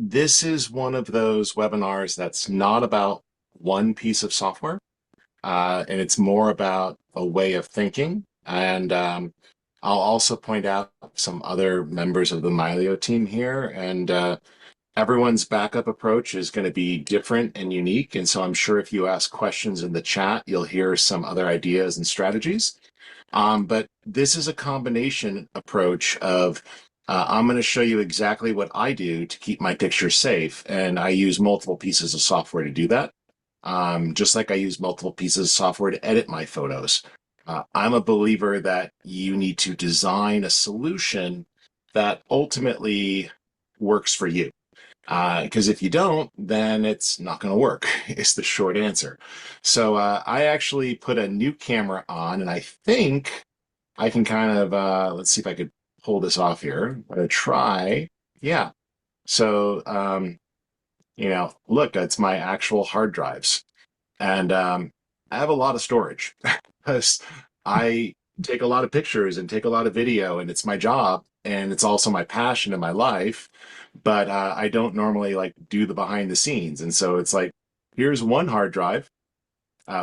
This is one of those webinars that's not about one piece of software, and it's more about a way of thinking. And I'll also point out some other members of the Mylio team here, and everyone's backup approach is going to be different and unique. And so I'm sure if you ask questions in the chat, you'll hear some other ideas and strategies. But this is a combination approach of I'm going to show you exactly what I do to keep my pictures safe, and I use multiple pieces of software to do that. Just like I use multiple pieces of software to edit my photos. I'm a believer that you need to design a solution that ultimately works for you. Because if you don't, then it's not going to work, is the short answer. So I actually put a new camera on, and I think I can kind of, let's see if I could pull this off here. I'm going to try. Yeah. So, look, it's my actual hard drives. And I have a lot of storage because I take a lot of pictures and take a lot of video, and it's my job, and it's also my passion in my life. But I don't normally like do the behind the scenes. And so it's like, here's one hard drive,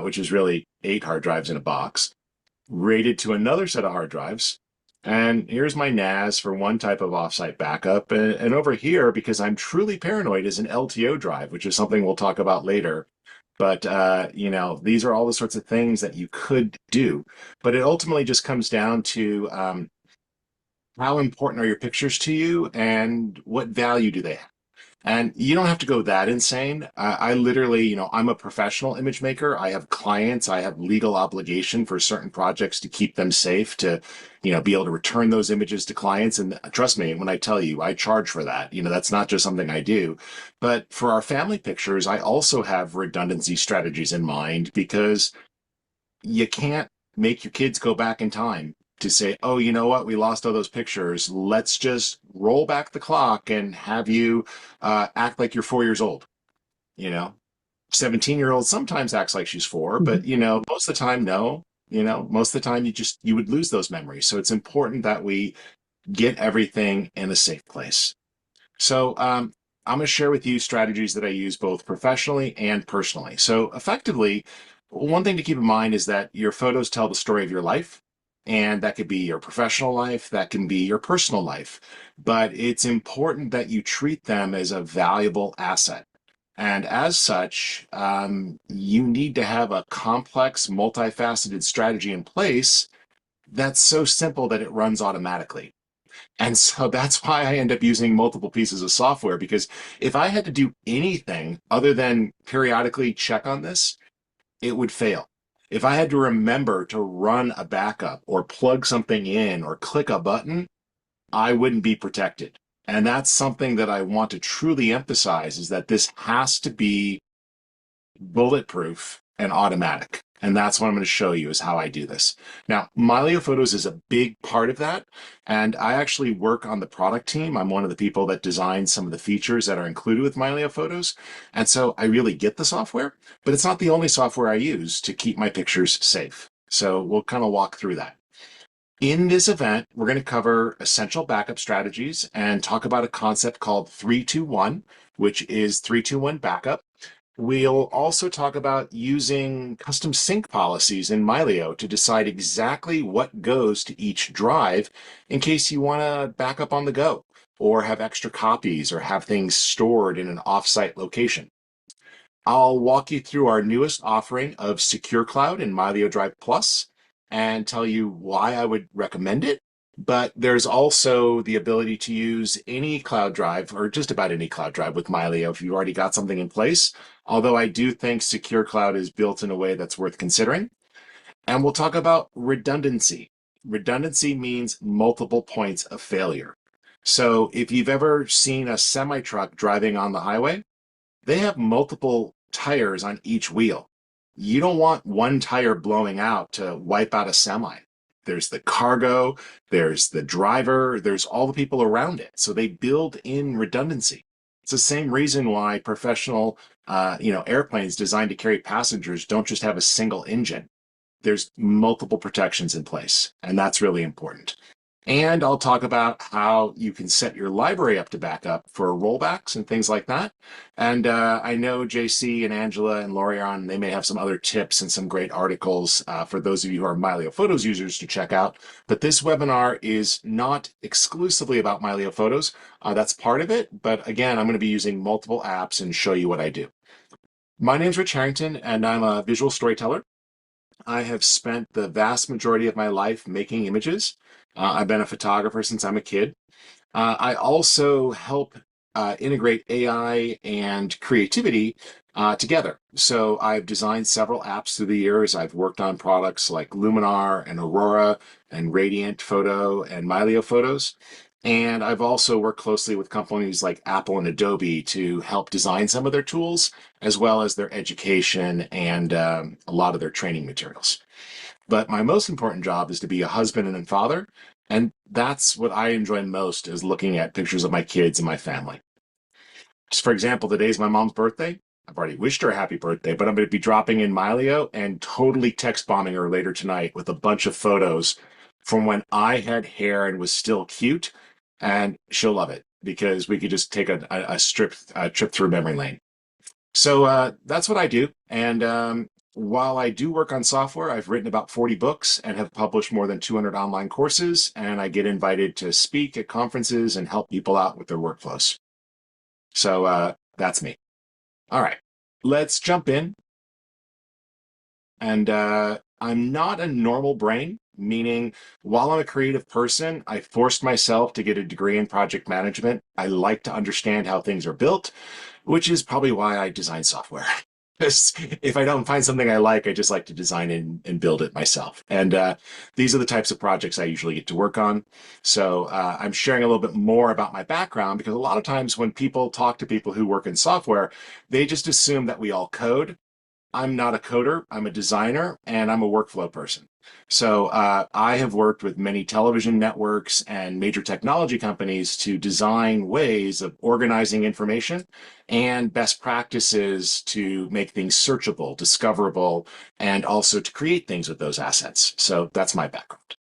which is really 8 hard drives in a box, rated to another set of hard drives. And here's my NAS for one type of offsite backup. And over here, because I'm truly paranoid, is an LTO drive, which is something we'll talk about later. But, these are all the sorts of things that you could do. But it ultimately just comes down to how important are your pictures to you and what value do they have? And you don't have to go that insane. I literally, I'm a professional image maker. I have clients. I have legal obligation for certain projects to keep them safe, to, be able to return those images to clients. And trust me, when I tell you, I charge for that. That's not just something I do. But for our family pictures, I also have redundancy strategies in mind, because you can't make your kids go back in time to say, oh, you know what, we lost all those pictures. Let's just roll back the clock and have you act like you're 4 years old. You know, 17-year-old sometimes acts like she's four, but most of the time, no. Most of the time you would lose those memories. So it's important that we get everything in a safe place. So I'm going to share with you strategies that I use both professionally and personally. So effectively, one thing to keep in mind is that your photos tell the story of your life, and that could be your professional life, that can be your personal life. But it's important that you treat them as a valuable asset. And as such, you need to have a complex, multifaceted strategy in place that's so simple that it runs automatically. And so that's why I end up using multiple pieces of software, because if I had to do anything other than periodically check on this, it would fail. If I had to remember to run a backup or plug something in or click a button, I wouldn't be protected. And that's something that I want to truly emphasize, is that this has to be bulletproof and automatic. And that's what I'm going to show you, is how I do this. Now, Mylio Photos is a big part of that. And I actually work on the product team. I'm one of the people that designs some of the features that are included with Mylio Photos. And so I really get the software, but it's not the only software I use to keep my pictures safe. So we'll kind of walk through that. In this event, we're going to cover essential backup strategies and talk about a concept called 3-2-1, which is 3-2-1 backup. We'll also talk about using custom sync policies in Mylio to decide exactly what goes to each drive in case you want to back up on the go, or have extra copies, or have things stored in an offsite location. I'll walk you through our newest offering of SecureCloud and Mylio Drive Plus and tell you why I would recommend it. But there's also the ability to use any cloud drive, or just about any cloud drive, with Mylio if you've already got something in place. Although I do think SecureCloud is built in a way that's worth considering. And we'll talk about redundancy. Redundancy means multiple points of failure. So if you've ever seen a semi-truck driving on the highway, they have multiple tires on each wheel. You don't want one tire blowing out to wipe out a semi. There's the cargo, there's the driver, there's all the people around it. So they build in redundancy. It's the same reason why professional, airplanes designed to carry passengers don't just have a single engine. There's multiple protections in place, and that's really important. And I'll talk about how you can set your library up to backup for rollbacks and things like that. And I know JC and Angela and Lori are on, they may have some other tips and some great articles for those of you who are Mylio Photos users to check out. But this webinar is not exclusively about Mylio Photos. That's part of it. But again, I'm going to be using multiple apps and show you what I do. My name is Rich Harrington, and I'm a visual storyteller. I have spent the vast majority of my life making images. I've been a photographer since I'm a kid. I also help integrate AI and creativity together. So I've designed several apps through the years. I've worked on products like Luminar and Aurora and Radiant Photo and Mylio Photos. And I've also worked closely with companies like Apple and Adobe to help design some of their tools, as well as their education and a lot of their training materials. But my most important job is to be a husband and a father. And that's what I enjoy most, is looking at pictures of my kids and my family. Just for example, today's my mom's birthday. I've already wished her a happy birthday, but I'm going to be dropping in Mylio and totally text bombing her later tonight with a bunch of photos from when I had hair and was still cute. And she'll love it because we could just take a trip through memory lane. So that's what I do. And while I do work on software, I've written about 40 books and have published more than 200 online courses. And I get invited to speak at conferences and help people out with their workflows. So that's me. All right, let's jump in. And I'm not a normal brain, meaning while I'm a creative person, I forced myself to get a degree in project management. I like to understand how things are built, which is probably why I design software. Because if I don't find something I like, I just like to design and build it myself. And these are the types of projects I usually get to work on. So I'm sharing a little bit more about my background, because a lot of times when people talk to people who work in software, they just assume that we all code. I'm not a coder, I'm a designer, and I'm a workflow person. So I have worked with many television networks and major technology companies to design ways of organizing information and best practices to make things searchable, discoverable, and also to create things with those assets. So that's my background.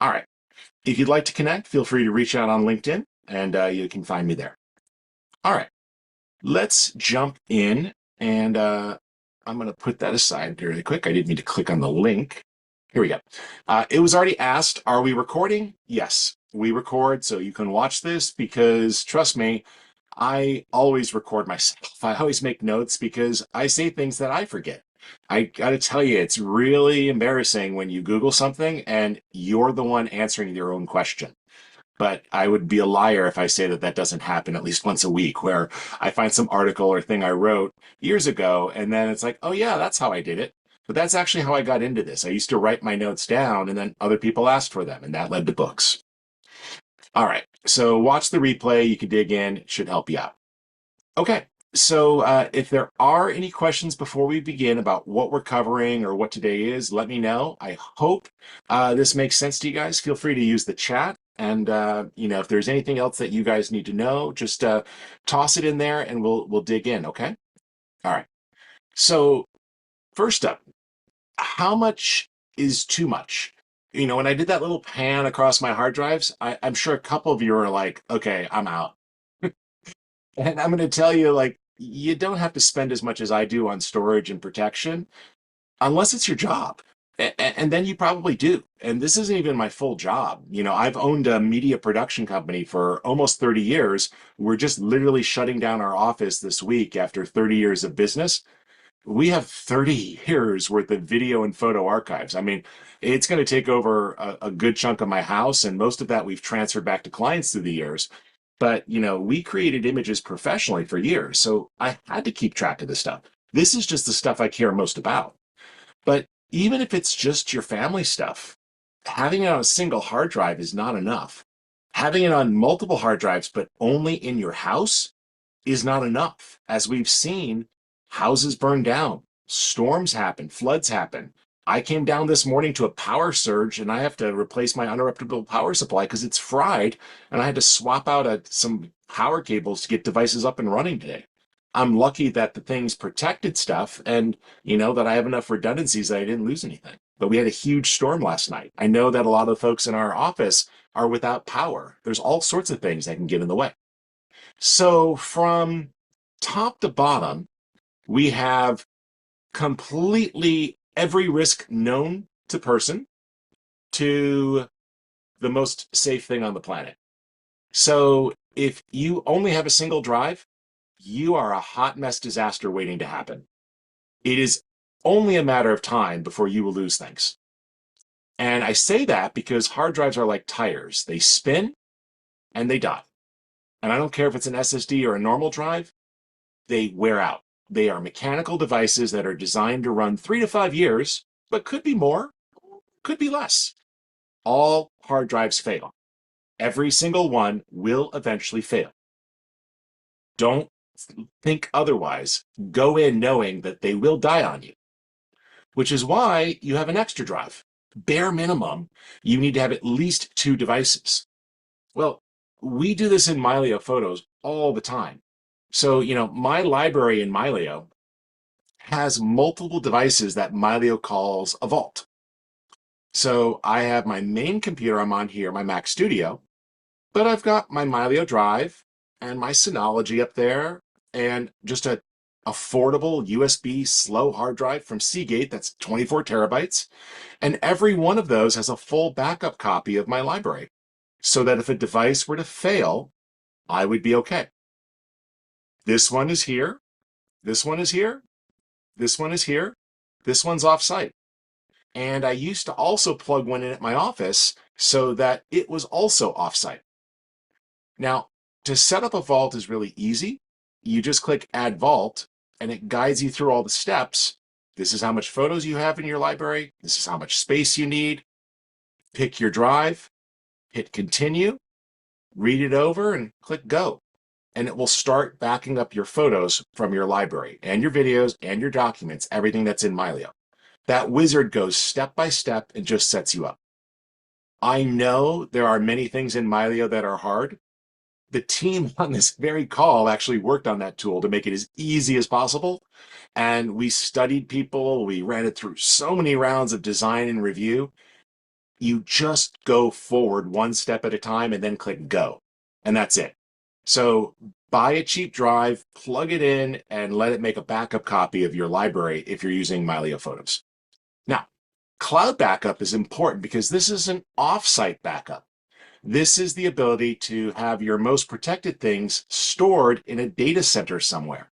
All right. If you'd like to connect, feel free to reach out on LinkedIn, and you can find me there. All right. Let's jump in, and I'm going to put that aside really quick. I didn't mean to click on the link. Here we go. It was already asked, are we recording? Yes, we record, so you can watch this, because trust me, I always record myself. I always make notes because I say things that I forget. I got to tell you, it's really embarrassing when you Google something and you're the one answering your own question. But I would be a liar if I say that that doesn't happen at least once a week, where I find some article or thing I wrote years ago, and then it's like, oh yeah, that's how I did it. But that's actually how I got into this. I used to write my notes down, and then other people asked for them, and that led to books. All right, so watch the replay. You can dig in. It should help you out. Okay, so if there are any questions before we begin about what we're covering or what today is, let me know. I hope this makes sense to you guys. Feel free to use the chat. And if there's anything else that you guys need to know, just toss it in there and we'll dig in, okay? All right. So first up, how much is too much? When I did that little pan across my hard drives, I'm sure a couple of you are like, okay, I'm out. And I'm going to tell you, like, you don't have to spend as much as I do on storage and protection unless it's your job. And then you probably do. And this isn't even my full job. I've owned a media production company for almost 30 years. We're just literally shutting down our office this week after 30 years of business. We have 30 years worth of video and photo archives. I mean, it's going to take over a good chunk of my house, and most of that we've transferred back to clients through the years. But, we created images professionally for years, so I had to keep track of this stuff. This is just the stuff I care most about. But even if it's just your family stuff, having it on a single hard drive is not enough. Having it on multiple hard drives, but only in your house, is not enough. As we've seen, houses burn down, storms happen, floods happen. I came down this morning to a power surge, and I have to replace my uninterruptible power supply because it's fried, and I had to swap out some power cables to get devices up and running today. I'm lucky that the thing's protected stuff, and that I have enough redundancies that I didn't lose anything. but we had a huge storm last night. I know that a lot of folks in our office are without power. There's all sorts of things that can get in the way. So from top to bottom, we have completely every risk known to person to the most safe thing on the planet. So if you only have a single drive, you are a hot mess disaster waiting to happen. It is only a matter of time before you will lose things. And I say that because hard drives are like tires. They spin and they die. And I don't care if it's an SSD or a normal drive, they wear out. They are mechanical devices that are designed to run 3 to 5 years, but could be more, could be less. All hard drives fail. Every single one will eventually fail. Don't think otherwise. Go in knowing that they will die on you, which is why you have an extra drive. Bare minimum, you need to have at least 2 devices. Well, we do this in Mylio Photos all the time. So, my library in Mylio has multiple devices that Mylio calls a vault. So I have my main computer I'm on here, my Mac Studio, but I've got my Mylio Drive and my Synology up there, and just a affordable USB slow hard drive from Seagate that's 24 terabytes. And every one of those has a full backup copy of my library, so that if a device were to fail, I would be okay. This one is here, this one is here, this one is here, this one's offsite. And I used to also plug one in at my office so that it was also offsite. Now, to set up a vault is really easy. You just click Add Vault, and it guides you through all the steps. This is how much photos you have in your library. This is how much space you need. Pick your drive, hit Continue, read it over, and click Go. And it will start backing up your photos from your library and your videos and your documents, everything that's in Mylio. That wizard goes step by step and just sets you up. I know there are many things in Mylio that are hard. The team on this very call actually worked on that tool to make it as easy as possible. And we studied people. We ran it through so many rounds of design and review. You just go forward one step at a time and then click Go. And that's it. So buy a cheap drive, plug it in, and let it make a backup copy of your library if you're using Mylio Photos. Now, cloud backup is important because this is an offsite backup. This is the ability to have your most protected things stored in a data center somewhere.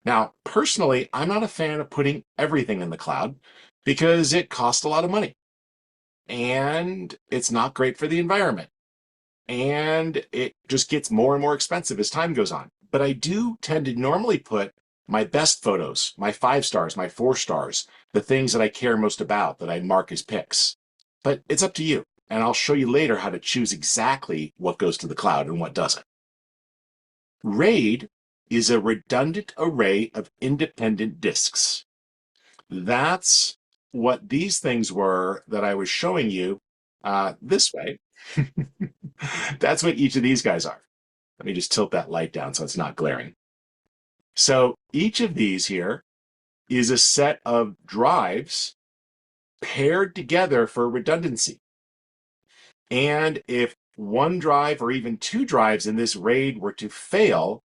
Now, personally, I'm not a fan of putting everything in the cloud because it costs a lot of money. And it's not great for the environment. And it just gets more and more expensive as time goes on. But I do tend to normally put my best photos, my 5 stars, my 4 stars, the things that I care most about that I mark as pics. But it's up to you. And I'll show you later how to choose exactly what goes to the cloud and what doesn't. RAID is a redundant array of independent disks. That's what these things were that I was showing you this way. That's what each of these guys are. Let me just tilt that light down so it's not glaring. So each of these here is a set of drives paired together for redundancy. And if one drive or even 2 drives in this RAID were to fail,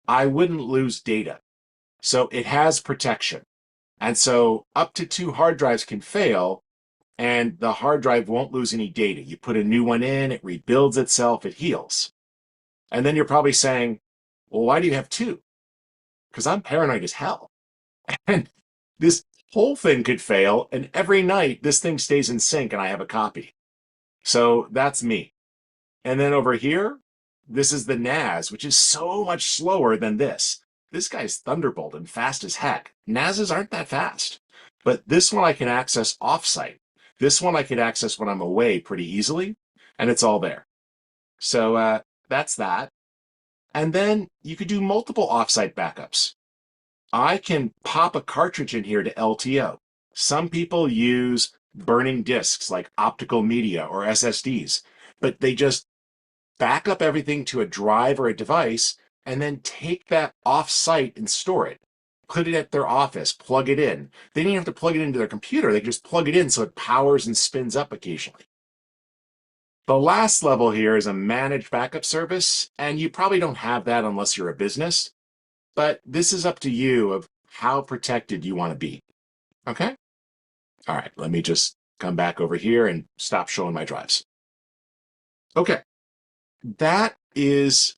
I wouldn't lose data. So it has protection. And so up to 2 hard drives can fail, and the hard drive won't lose any data. You put a new one in, it rebuilds itself, it heals. And then you're probably saying, well, why do you have 2? Because I'm paranoid as hell. And this whole thing could fail, and every night this thing stays in sync and I have a copy. So that's me. And then over here, this is the NAS, which is so much slower than this. This guy's Thunderbolt and fast as heck. NASs aren't that fast. But this one I can access offsite. This one I can access when I'm away pretty easily, and it's all there. So that's that. And then you could do multiple offsite backups. I can pop a cartridge in here to LTO. Some people use burning disks like optical media or SSDs, but they just back up everything to a drive or a device and then take that off-site and store it. put it at their office, plug it in. They didn't have to plug it into their computer. They could just plug it in so it powers and spins up occasionally. The last level here is a managed backup service, and you probably don't have that unless you're a business, but this is up to you of how protected you want to be. Okay? All right, let me just come back over here and stop showing my drives. Okay, that is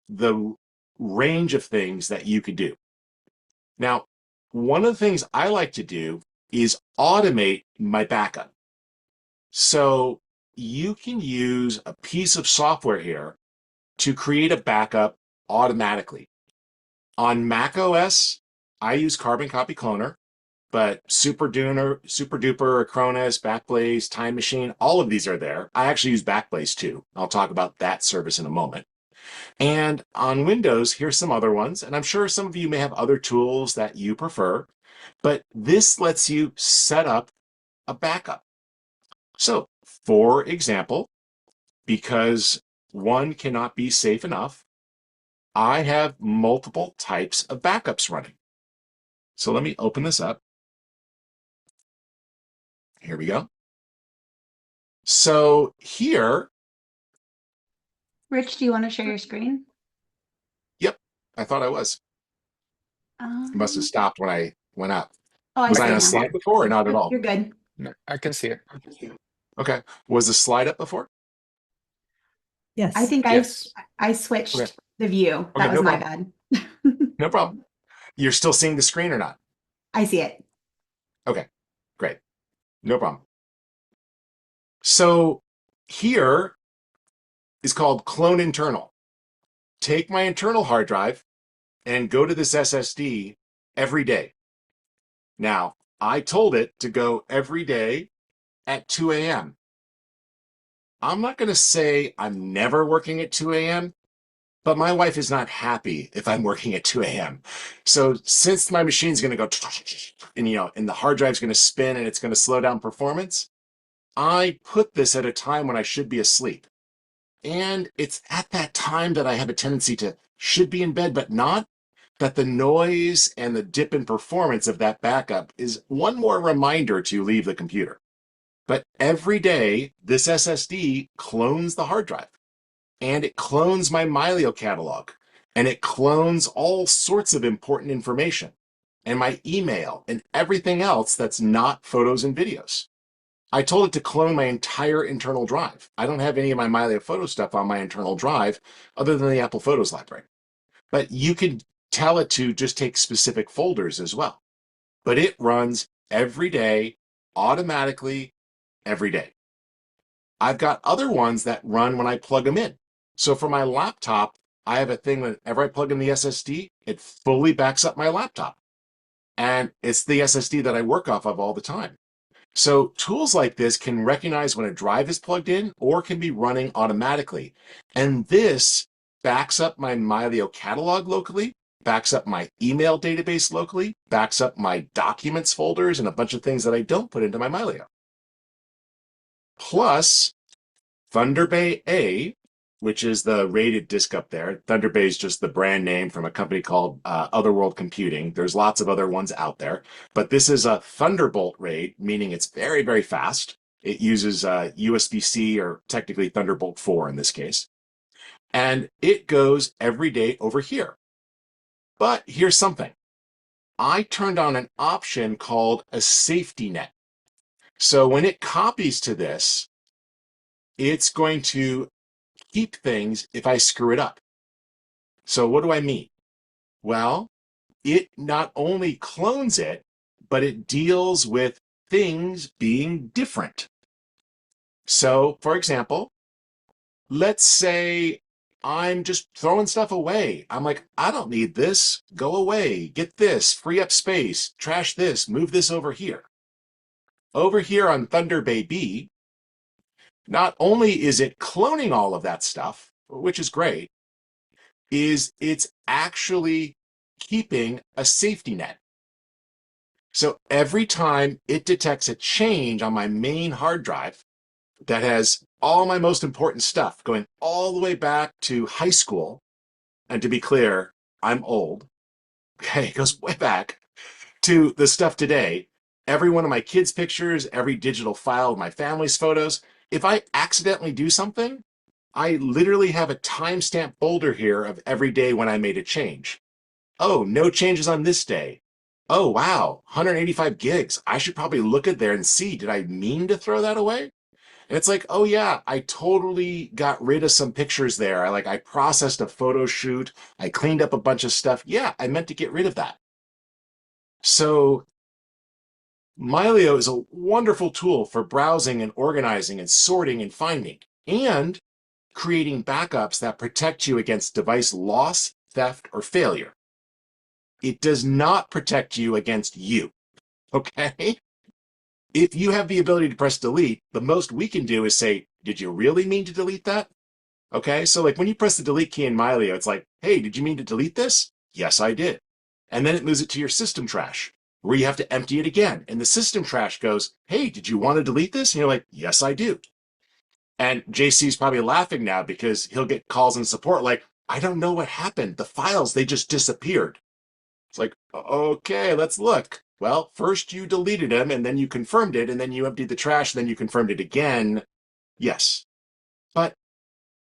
the range of things that you could do. Now, one of the things I like to do is automate my backup. So you can use a piece of software here to create a backup automatically. On Mac OS, I use Carbon Copy Cloner, but Super Duper, Acronis, Backblaze, Time Machine, all of these are there. I actually use Backblaze too. I'll talk about that service in a moment. And on Windows, here's some other ones. And I'm sure some of you may have other tools that you prefer, but this lets you set up a backup. So, for example, because one cannot be safe enough, I have multiple types of backups running. So let me open this up. Here we go. So here. Rich, do you want to share your screen? Yep, I thought I was. It must have stopped when I went up. Oh, I was see I it on a now. slide before or not at all? You're good. No, I can see it. Okay. Was the slide up before? Yes. I think Yes. I switched Okay. the view. That was no my problem. bad. No problem. You're still seeing the screen or not? I see it. Okay, great. No problem. So here is called clone internal. Take my internal hard drive and go to this SSD every day. Now, I told it to go every day at 2 a.m. I'm not going to say I'm never working at 2 a.m., but my wife is not happy if I'm working at 2 a.m. So since my machine's going to go and the hard drive's going to spin and it's going to slow down performance, I put this at a time when I should be asleep. And it's at that time that I have a tendency to should be in bed, but not, that the noise and the dip in performance of that backup is one more reminder to leave the computer. But every day, this SSD clones the hard drive, and it clones my Mylio catalog, and it clones all sorts of important information, and my email, and everything else that's not photos and videos. I told it to clone my entire internal drive. I don't have any of my Mylio Photo stuff on my internal drive other than the Apple Photos library. But you can tell it to just take specific folders as well. But it runs every day, automatically, every day. I've got other ones that run when I plug them in. So for my laptop, I have a thing whenever I plug in the SSD, it fully backs up my laptop. And it's the SSD that I work off of all the time. So tools like this can recognize when a drive is plugged in or can be running automatically. And this backs up my Mylio catalog locally, backs up my email database locally, backs up my documents folders and a bunch of things that I don't put into my Mylio. Plus, Thunderbay A, which is the rated disk up there. Thunderbay is just the brand name from a company called Otherworld Computing. There's lots of other ones out there, but this is a Thunderbolt RAID, meaning it's very, very fast. It uses USB-C, or technically Thunderbolt 4 in this case. And it goes every day over here. But here's something. I turned on an option called a safety net. So when it copies to this, it's going to keep things if I screw it up. So what do I mean? Well, it not only clones it, but it deals with things being different. So, for example, let's say I'm just throwing stuff away. I'm like, I don't need this. Go away. Get this. Free up space. Trash this. Move this over here. Over here on Thunderbay B, not only is it cloning all of that stuff, which is great, is it's actually keeping a safety net. So every time it detects a change on my main hard drive that has all my most important stuff going all the way back to high school, and to be clear, I'm old, Okay, it goes way back to the stuff today. Every one of my kids' pictures, every digital file of my family's photos. If I accidentally do something, I literally have a timestamp folder here of every day when I made a change. Oh, no changes on this day. Oh, wow, 185 gigs. I should probably look at there and see, did I mean to throw that away? And it's like, oh yeah, I totally got rid of some pictures there. I processed a photo shoot. I cleaned up a bunch of stuff. Yeah, I meant to get rid of that. So Mylio is a wonderful tool for browsing and organizing and sorting and finding and creating backups that protect you against device loss, theft, or failure. It does not protect you against you, okay? If you have the ability to press delete, the most we can do is say, did you really mean to delete that? Okay, so like when you press the delete key in Mylio, it's like, hey, did you mean to delete this? Yes, I did. And then it moves it to your system trash, where you have to empty it again. And the system trash goes, hey, did you want to delete this? And you're like, yes, I do. And JC's probably laughing now because he'll get calls in support like, I don't know what happened. The files, they just disappeared. It's like, okay, let's look. Well, first you deleted them and then you confirmed it and then you emptied the trash and then you confirmed it again. Yes. But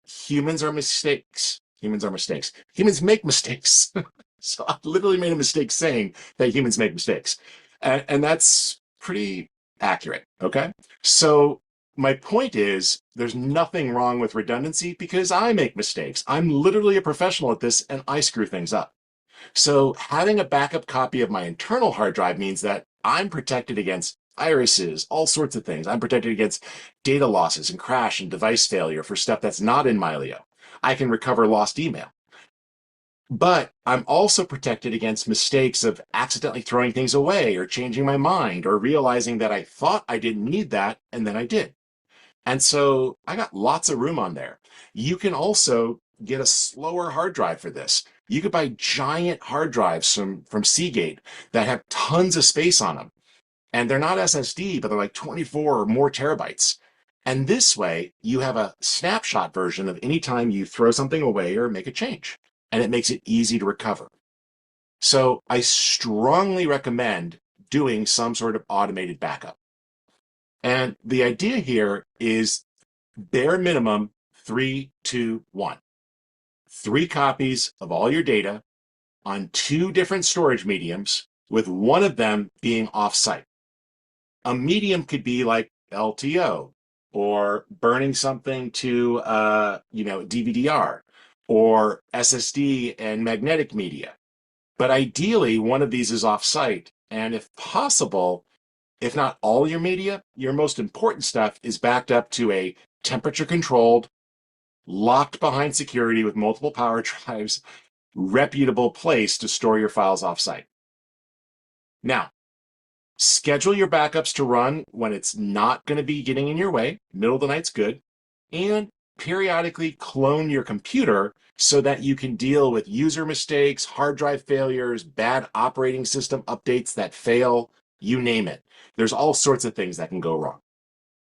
humans are mistakes. Humans are mistakes. Humans make mistakes. So I literally made a mistake saying that humans make mistakes. And that's pretty accurate. Okay. So my point is there's nothing wrong with redundancy because I make mistakes. I'm literally a professional at this and I screw things up. So having a backup copy of my internal hard drive means that I'm protected against viruses, all sorts of things. I'm protected against data losses and crash and device failure for stuff that's not in Mylio. I can recover lost email. But I'm also protected against mistakes of accidentally throwing things away or changing my mind or realizing that I thought I didn't need that and then I did. And so I got lots of room on there. You can also get a slower hard drive for this. You could buy giant hard drives from Seagate that have tons of space on them. And they're not SSD, but they're like 24 or more terabytes. And this way, you have a snapshot version of any time you throw something away or make a change. And it makes it easy to recover. So I strongly recommend doing some sort of automated backup. And the idea here is bare minimum 3, 2, 1. 3 copies of all your data on 2 different storage mediums, with one of them being offsite. A medium could be like LTO or burning something to DVD-R or SSD and magnetic media. But ideally, one of these is offsite. And if possible, if not all your media, your most important stuff is backed up to a temperature controlled, locked behind security with multiple power drives, reputable place to store your files offsite. Now, schedule your backups to run when it's not going to be getting in your way. Middle of the night's good. And periodically clone your computer so that you can deal with user mistakes, hard drive failures, bad operating system updates that fail, you name it. There's all sorts of things that can go wrong.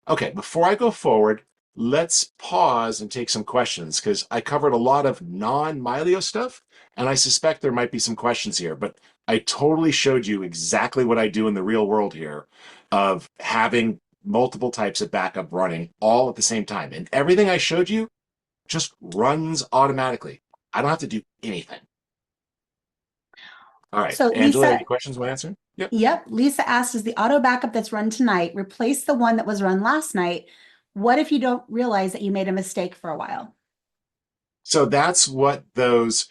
Okay, before I go forward, let's pause and take some questions because I covered a lot of non-Mylio stuff, and I suspect there might be some questions here, but I totally showed you exactly what I do in the real world here of having multiple types of backup running all at the same time. And everything I showed you just runs automatically. I don't have to do anything. All right, So Angela, Lisa, any questions when answering? Yep. yep, Lisa asked, does the auto backup that's run tonight replace the one that was run last night? What if you don't realize that you made a mistake for a while? So that's what those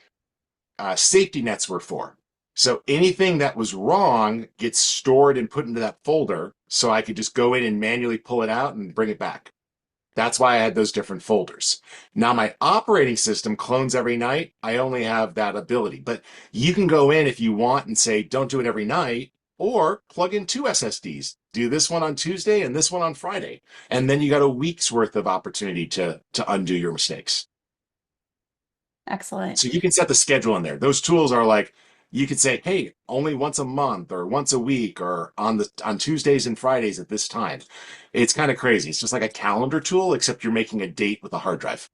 safety nets were for. So anything that was wrong gets stored and put into that folder so I could just go in and manually pull it out and bring it back. That's why I had those different folders. Now my operating system clones every night. I only have that ability, but you can go in if you want and say, don't do it every night, or plug in 2 SSDs. Do this one on Tuesday and this one on Friday. And then you got a week's worth of opportunity to undo your mistakes. Excellent. So you can set the schedule in there. Those tools are like, you could say, hey, only once a month or once a week or on Tuesdays and Fridays at this time. It's kind of crazy. It's just like a calendar tool, except you're making a date with a hard drive.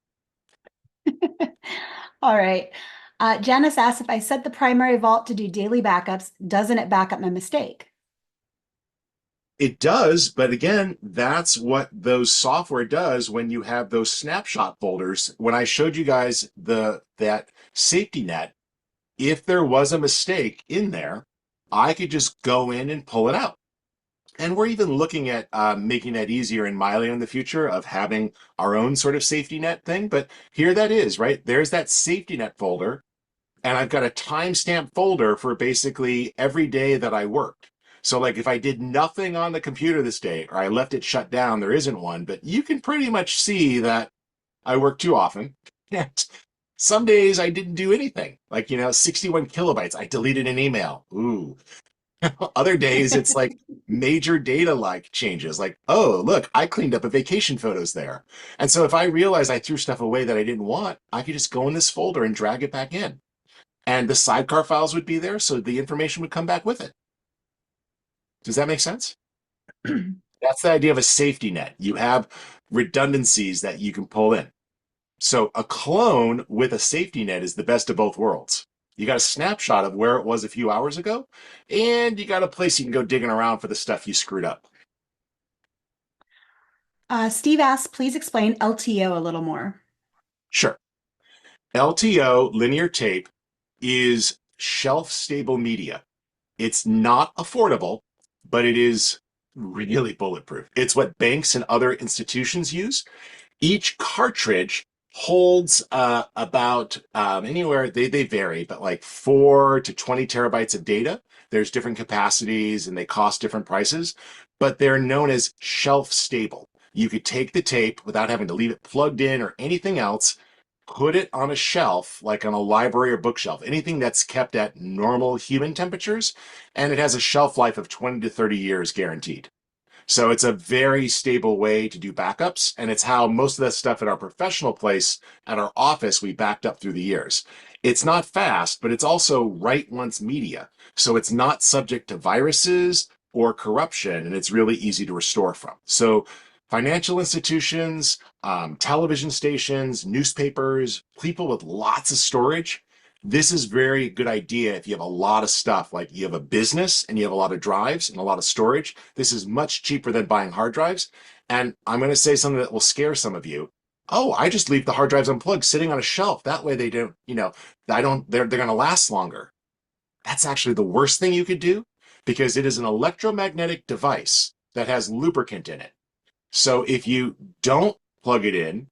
All right. Janice asked if I set the primary vault to do daily backups, doesn't it back up my mistake? It does, but again, that's what those software does when you have those snapshot folders. When I showed you guys that safety net, if there was a mistake in there, I could just go in and pull it out. And we're even looking at making that easier in Mylio in the future of having our own sort of safety net thing. But here that is, right? There's that safety net folder. And I've got a timestamp folder for basically every day that I worked. So like if I did nothing on the computer this day or I left it shut down, there isn't one, but you can pretty much see that I work too often. And some days I didn't do anything. Like, 61 kilobytes, I deleted an email. Ooh. Other days it's like major data like changes, like, oh, look, I cleaned up a vacation photos there. And so if I realize I threw stuff away that I didn't want, I could just go in this folder and drag it back in. And the sidecar files would be there, so the information would come back with it. Does that make sense? That's the idea of a safety net. You have redundancies that you can pull in. So a clone with a safety net is the best of both worlds. You got a snapshot of where it was a few hours ago, and you got a place you can go digging around for the stuff you screwed up. Steve asks, please explain LTO a little more. Sure. LTO, linear tape, is shelf-stable media. It's not affordable, but it is really bulletproof. It's what banks and other institutions use. Each cartridge holds about anywhere, they vary, but like 4 to 20 terabytes of data. There's different capacities and they cost different prices, but they're known as shelf stable. You could take the tape without having to leave it plugged in or anything else, put it on a shelf, like on a library or bookshelf, anything that's kept at normal human temperatures, and it has a shelf life of 20 to 30 years guaranteed. So it's a very stable way to do backups, and it's how most of that stuff at our professional place, at our office, we backed up through the years. It's not fast, but it's also write once media. So it's not subject to viruses or corruption, and it's really easy to restore from. So financial institutions, television stations, newspapers, people with lots of storage, this is very good idea if you have a lot of stuff, like you have a business and you have a lot of drives and a lot of storage. This is much cheaper than buying hard drives. And I'm going to say something that will scare some of you. Oh, I just leave the hard drives unplugged sitting on a shelf. That way they don't, they're going to last longer. That's actually the worst thing you could do because it is an electromagnetic device that has lubricant in it. So if you don't plug it in,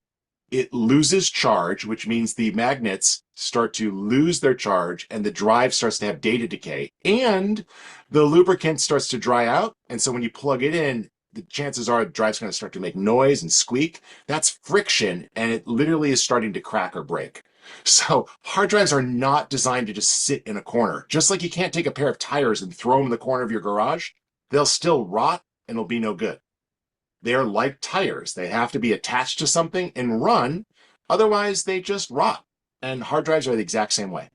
it loses charge, which means the magnets start to lose their charge and the drive starts to have data decay and the lubricant starts to dry out. And so when you plug it in, the chances are the drive's going to start to make noise and squeak. That's friction, and it literally is starting to crack or break. So hard drives are not designed to just sit in a corner. Just like you can't take a pair of tires and throw them in the corner of your garage, they'll still rot and they'll be no good. They're like tires. They have to be attached to something and run. Otherwise, they just rot. And hard drives are the exact same way.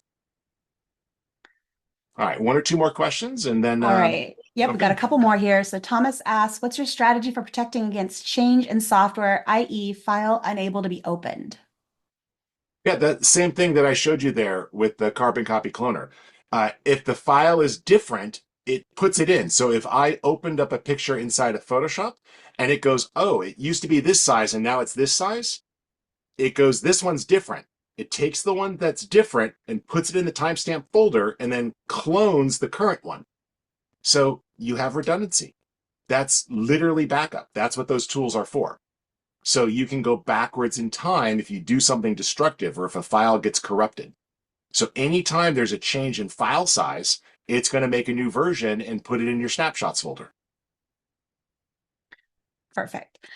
All right, one or two more questions and then. All right. Yep, we've got a couple more here. So Thomas asks, what's your strategy for protecting against change in software, i.e. file unable to be opened? Yeah, that same thing that I showed you there with the carbon copy cloner. If the file is different, it puts it in. So if I opened up a picture inside of Photoshop and it goes, oh, it used to be this size and now it's this size, it goes, this one's different. It takes the one that's different and puts it in the timestamp folder and then clones the current one. So you have redundancy. That's literally backup. That's what those tools are for. So you can go backwards in time if you do something destructive or if a file gets corrupted. So anytime there's a change in file size, it's going to make a new version and put it in your snapshots folder. Perfect.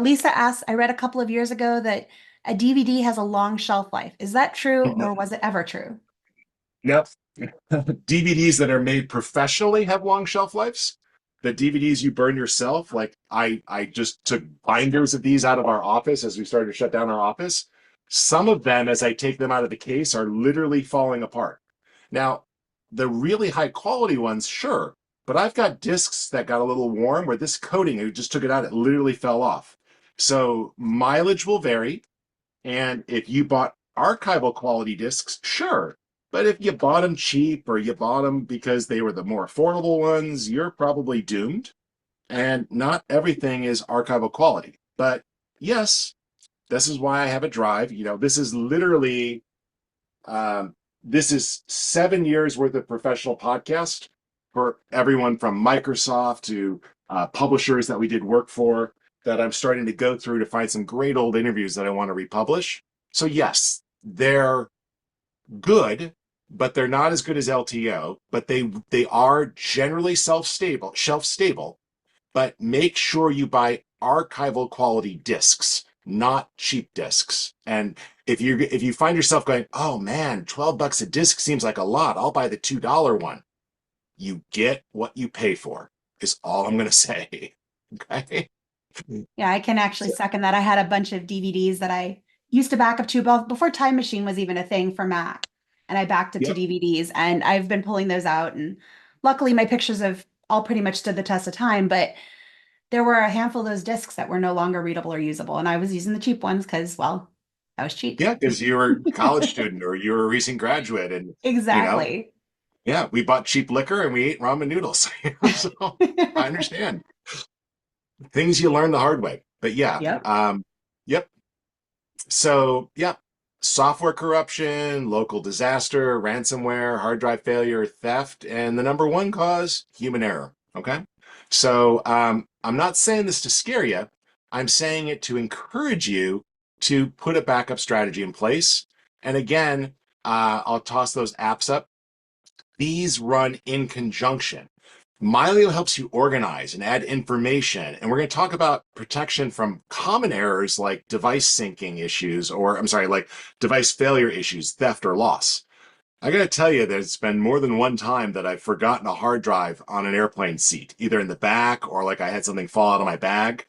Lisa asks, I read a couple of years ago that a DVD has a long shelf life. Is that true or was it ever true? Yep. DVDs that are made professionally have long shelf lives. The DVDs you burn yourself, like I just took binders of these out of our office as we started to shut down our office. Some of them, as I take them out of the case, are literally falling apart. Now, the really high quality ones, sure, but I've got discs that got a little warm where this coating, I just took it out, it literally fell off. So mileage will vary. And if you bought archival quality discs, sure. But if you bought them cheap or you bought them because they were the more affordable ones, you're probably doomed. And not everything is archival quality. But yes, this is why I have a drive. This is literally this is 7 years worth of professional podcast for everyone from Microsoft to publishers that we did work for that I'm starting to go through to find some great old interviews that I want to republish. So yes, they're good, but they're not as good as LTO, but they are generally shelf stable, but make sure you buy archival quality discs, not cheap discs. And if you find yourself going, oh man, $12 a disc seems like a lot, I'll buy the $2 one. You get what you pay for, is all I'm going to say. Okay. Yeah, I can actually second that. I had a bunch of DVDs that I used to back up to both before Time Machine was even a thing for Mac. And I backed it to Yep. DVDs and I've been pulling those out. And luckily my pictures have all pretty much stood the test of time, but there were a handful of those discs that were no longer readable or usable. And I was using the cheap ones because, well, I was cheap. Yeah, because you were a college student or you were a recent graduate, and you know, Exactly. yeah, we bought cheap liquor and we ate ramen noodles. So I understand. Things you learn the hard way. But yeah, Yep. yep. So yeah, software corruption, local disaster, ransomware, hard drive failure, theft, and the number one cause, human error. Okay. So I'm not saying this to scare you. I'm saying it to encourage you to put a backup strategy in place. And again, I'll toss those apps up. These run in conjunction. Mylio helps you organize and add information. And we're going to talk about protection from common errors like device syncing issues, or I'm sorry, like device failure issues, theft or loss. I got to tell you, there's been more than one time that I've forgotten a hard drive on an airplane seat, either in the back or like I had something fall out of my bag.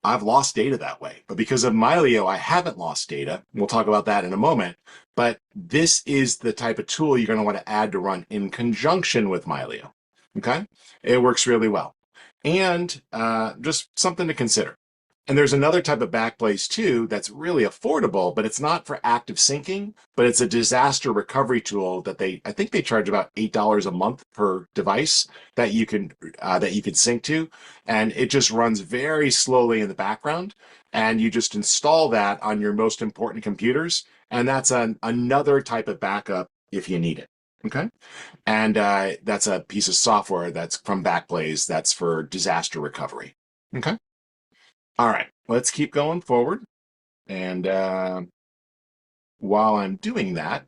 I've lost data that way. But because of Mylio, I haven't lost data. We'll talk about that in a moment. But this is the type of tool you're going to want to add to run in conjunction with Mylio. Okay? It works really well. And just something to consider. And there's another type of backblaze too that's really affordable, but it's not for active syncing, but it's a disaster recovery tool that I think they charge about $8 a month per device that you can sync to, and it just runs very slowly in the background, and you just install that on your most important computers, and that's another type of backup if you need it. Okay, and that's a piece of software that's from Backblaze that's for disaster recovery. Okay. All right, let's keep going forward. And while I'm doing that,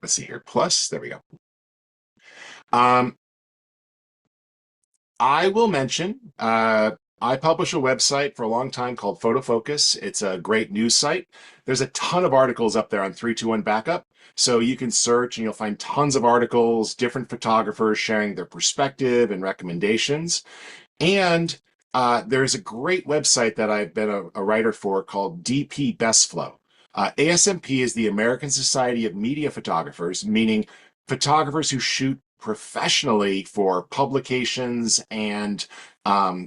let's see here. Plus, there we go. I will mention, I publish a website for a long time called Photo Focus. It's a great news site. There's a ton of articles up there on 321 Backup. So you can search and you'll find tons of articles, different photographers sharing their perspective and recommendations. And there's a great website that I've been a writer for called DP Best Flow. ASMP is the American Society of Media Photographers, meaning photographers who shoot professionally for publications and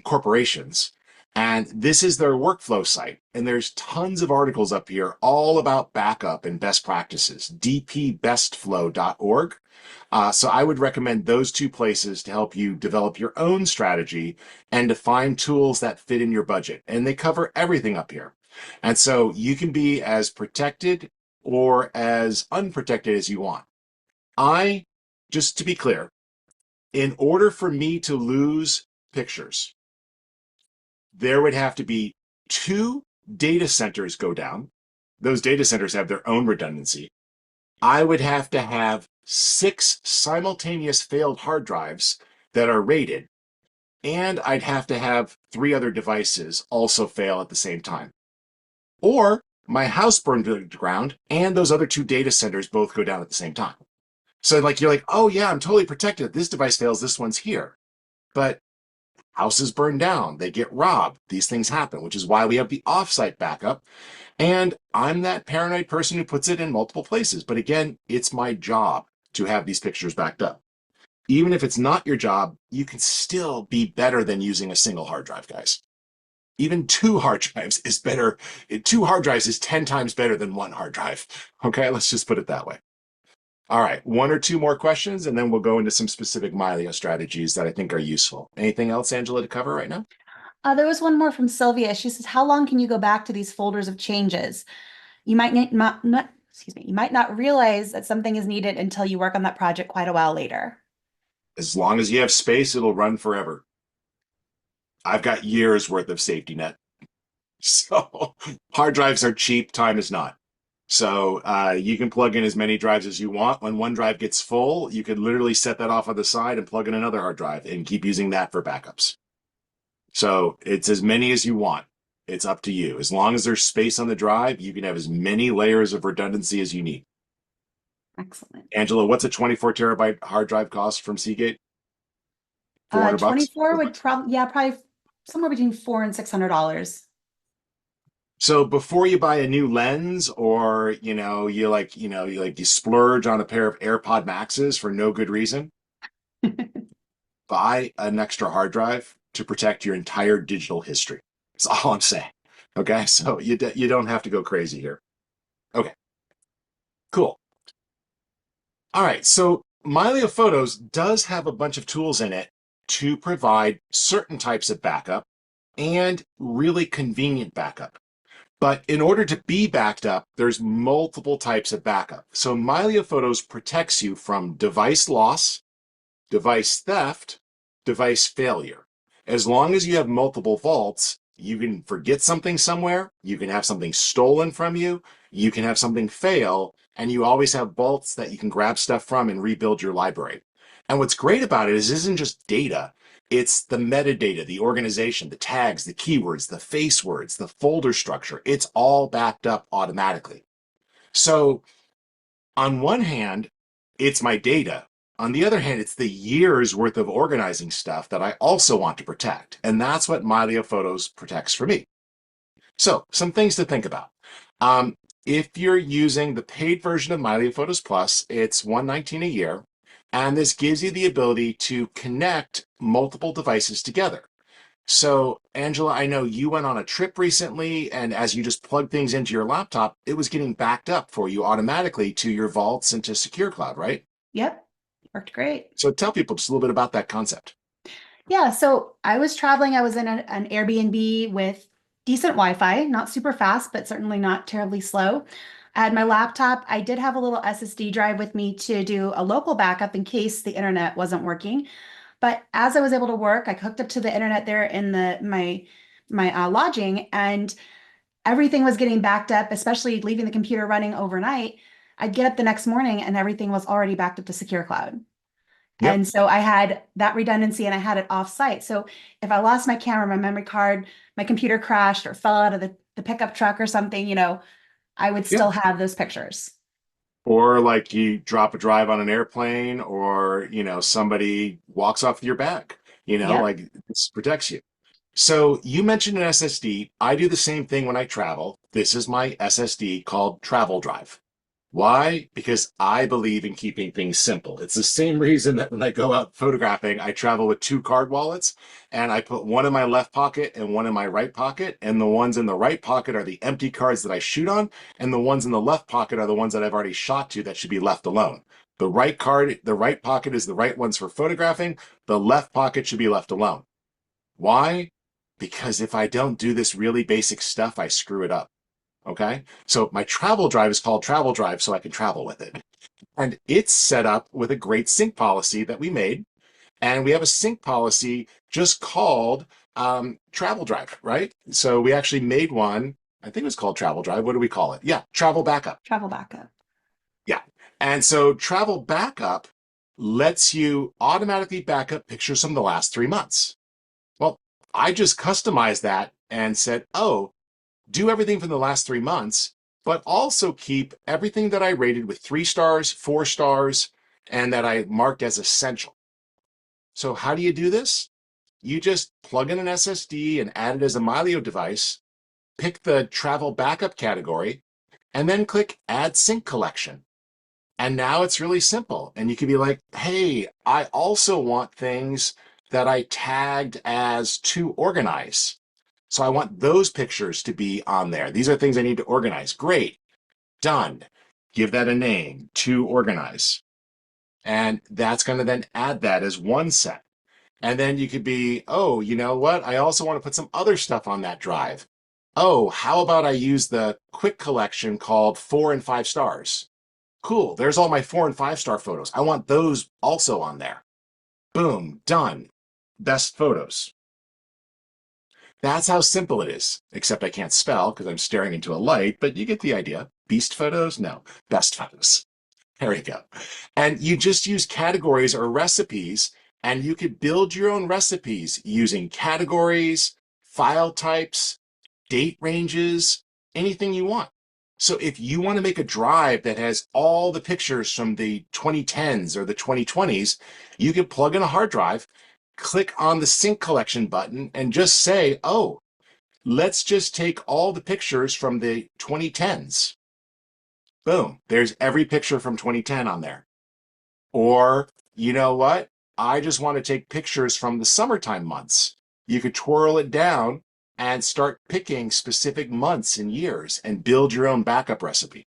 corporations. And this is their workflow site. And there's tons of articles up here all about backup and best practices, dpbestflow.org. So I would recommend those two places to help you develop your own strategy and to find tools that fit in your budget. And they cover everything up here. And so you can be as protected or as unprotected as you want. Just to be clear, in order for me to lose pictures, there would have to be 2 data centers go down. Those data centers have their own redundancy. I would have to have 6 simultaneous failed hard drives that are rated, and I'd have to have 3 other devices also fail at the same time. Or my house burned to the ground and those other 2 data centers both go down at the same time. So like you're like, oh yeah, I'm totally protected. This device fails, this one's here. But houses burn down, they get robbed, these things happen, which is why we have the offsite backup. And I'm that paranoid person who puts it in multiple places. But again, it's my job to have these pictures backed up. Even if it's not your job, you can still be better than using a single hard drive, guys. Even two hard drives is better. Two hard drives is 10 times better than one hard drive. Okay, let's just put it that way. All right, one or two more questions, and then we'll go into some specific Mylio strategies that I think are useful. Anything else, Angela, to cover right now? There was one more from Sylvia. She says, "How long can you go back to these folders of changes? You might not, excuse me, you might not realize that something is needed until you work on that project quite a while later." As long as you have space, it'll run forever. I've got years worth of safety net. So hard drives are cheap, time is not. So you can plug in as many drives as you want. When one drive gets full, you could literally set that off on the side and plug in another hard drive and keep using that for backups. So it's as many as you want. It's up to you. As long as there's space on the drive, you can have as many layers of redundancy as you need. Excellent. Angela, what's a 24 terabyte hard drive cost from Seagate? 400 bucks? 24 would probably somewhere between $400 and $600. So before you buy a new lens, or you splurge on a pair of AirPod Maxes for no good reason, buy an extra hard drive to protect your entire digital history. That's all I'm saying. Okay, so you don't have to go crazy here. Okay, cool. All right, so Mylio Photos does have a bunch of tools in it to provide certain types of backup and really convenient backup. But in order to be backed up, there's multiple types of backup. So Mylio Photos protects you from device loss, device theft, device failure. As long as you have multiple vaults, you can forget something somewhere, you can have something stolen from you, you can have something fail, and you always have vaults that you can grab stuff from and rebuild your library. And what's great about it is it isn't just data, it's the metadata, the organization, the tags, the keywords, the face words, the folder structure. It's all backed up automatically. So on one hand, it's my data. On the other hand, it's the years worth of organizing stuff that I also want to protect. And that's what Mylio Photos protects for me. So some things to think about. If you're using the paid version of Mylio Photos Plus, it's $119 a year. And this gives you the ability to connect multiple devices together. So, Angela, I know you went on a trip recently, and as you just plugged things into your laptop, it was getting backed up for you automatically to your vaults and to SecureCloud, right? Yep, worked great. So tell people just a little bit about that concept. Yeah, so I was traveling. I was in an Airbnb with decent Wi-Fi, not super fast, but certainly not terribly slow. I had my laptop. I did have a little SSD drive with me to do a local backup in case the internet wasn't working. But as I was able to work, I hooked up to the internet there in my lodging, and everything was getting backed up, especially leaving the computer running overnight. I'd get up the next morning and everything was already backed up to SecureCloud. Yep. And so I had that redundancy and I had it off-site. So if I lost my camera, my memory card, my computer crashed or fell out of the pickup truck or something, I would Yeah. still have those pictures. Or like you drop a drive on an airplane, or, somebody walks off your bag, Yep. like this protects you. So you mentioned an SSD. I do the same thing when I travel. This is my SSD called Travel Drive. Why? Because I believe in keeping things simple. It's the same reason that when I go out photographing, I travel with two card wallets, and I put one in my left pocket and one in my right pocket. And the ones in the right pocket are the empty cards that I shoot on, and the ones in the left pocket are the ones that I've already shot to that should be left alone. The right pocket is the right ones for photographing. The left pocket should be left alone. Why? Because if I don't do this really basic stuff, I screw it up. Okay. So my travel drive is called Travel Drive so I can travel with it. And it's set up with a great sync policy that we made. And we have a sync policy just called Travel Drive, right? So we actually made one. I think it was called Travel Drive. What do we call it? Yeah, Travel Backup. Travel backup. Yeah. And so Travel Backup lets you automatically back up pictures from the last 3 months. Well, I just customized that and said, oh, do everything from the last 3 months, but also keep everything that I rated with 3 stars, 4 stars, and that I marked as essential. So how do you do this? You just plug in an SSD and add it as a Mylio device, pick the travel backup category, and then click Add Sync Collection. And now it's really simple. And you can be like, hey, I also want things that I tagged as to organize. So I want those pictures to be on there. These are things I need to organize. Great. Done. Give that a name, to organize. And that's going to then add that as one set. And then you could be, oh, you know what? I also want to put some other stuff on that drive. Oh, how about I use the quick collection called 4 and 5 stars? Cool. There's all my 4 and 5 star photos. I want those also on there. Boom, done. Best photos. That's how simple it is, except I can't spell because I'm staring into a light, but you get the idea. Beast photos? No, best photos. There you go. And you just use categories or recipes, and you could build your own recipes using categories, file types, date ranges, anything you want. So if you want to make a drive that has all the pictures from the 2010s or the 2020s, you can plug in a hard drive, click on the sync collection button, and just say, oh, let's just take all the pictures from the 2010s. Boom, there's every picture from 2010 on there. Or, you know what? I just want to take pictures from the summertime months. You could twirl it down and start picking specific months and years and build your own backup recipe.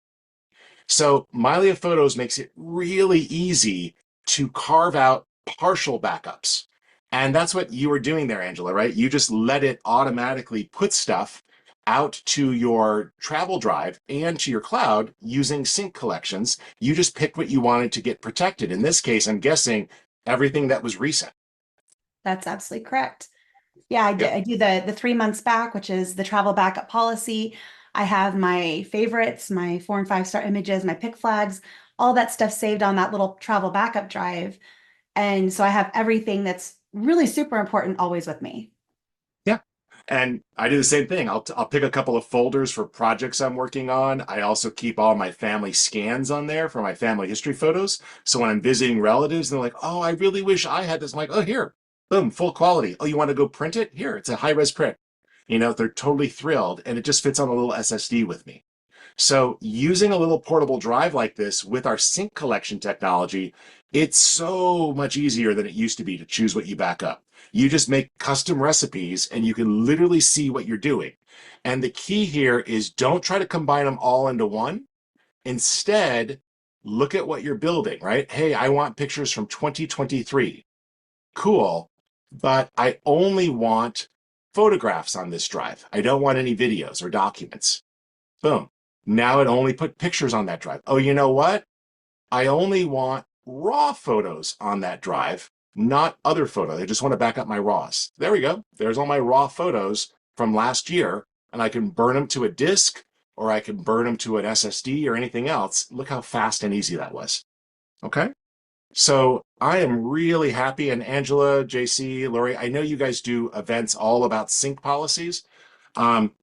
So Mylio Photos makes it really easy to carve out partial backups. And that's what you were doing there, Angela, right? You just let it automatically put stuff out to your travel drive and to your cloud using SyncCollections. You just picked what you wanted to get protected. In this case, I'm guessing everything that was recent. That's absolutely correct. Yeah, I do, Yep. I do the 3 months back, which is the travel backup policy. I have my favorites, my 4 and 5 star images, my pick flags, all that stuff saved on that little travel backup drive. And so I have everything that's really super important always with me. Yeah. And I do the same thing. I'll pick a couple of folders for projects I'm working on. I also keep all my family scans on there for my family history photos. So when I'm visiting relatives, they're like, oh, I really wish I had this. I'm like, oh, here, boom, full quality. Oh, you want to go print it? Here, it's a high-res print. You know, they're totally thrilled, and it just fits on a little SSD with me. So using a little portable drive like this with our sync collection technology, it's so much easier than it used to be to choose what you back up. You just make custom recipes and you can literally see what you're doing. And the key here is don't try to combine them all into one. Instead, look at what you're building, right? Hey, I want pictures from 2023. Cool, but I only want photographs on this drive. I don't want any videos or documents. Boom. Now it only put pictures on that drive. Oh, you know what? I only want raw photos on that drive, not other photos. I just want to back up my raws. There we go. There's all my raw photos from last year, and I can burn them to a disk or I can burn them to an SSD or anything else. Look how fast and easy that was. Okay. So I am really happy. And Angela, JC, Lori, I know you guys do events all about sync policies. Um,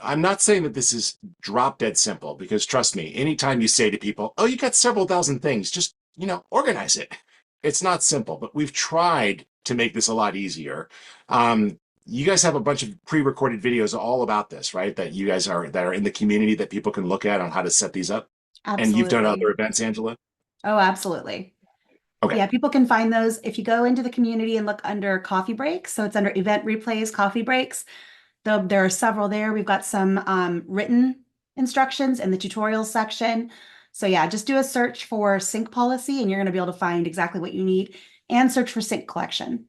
I'm not saying that this is drop dead simple because trust me, anytime you say to people, oh, you got several thousand things, just, organize it. It's not simple, but we've tried to make this a lot easier. You guys have a bunch of pre-recorded videos all about this, right? That are in the community that people can look at on how to set these up. And you've done Absolutely. other events, Angela? Oh, absolutely. Okay. Yeah, people can find those if you go into the community and look under coffee breaks. So it's under event replays, coffee breaks. There are several there. We've got some written instructions in the tutorials section. So yeah, just do a search for sync policy and you're going to be able to find exactly what you need and search for sync collection.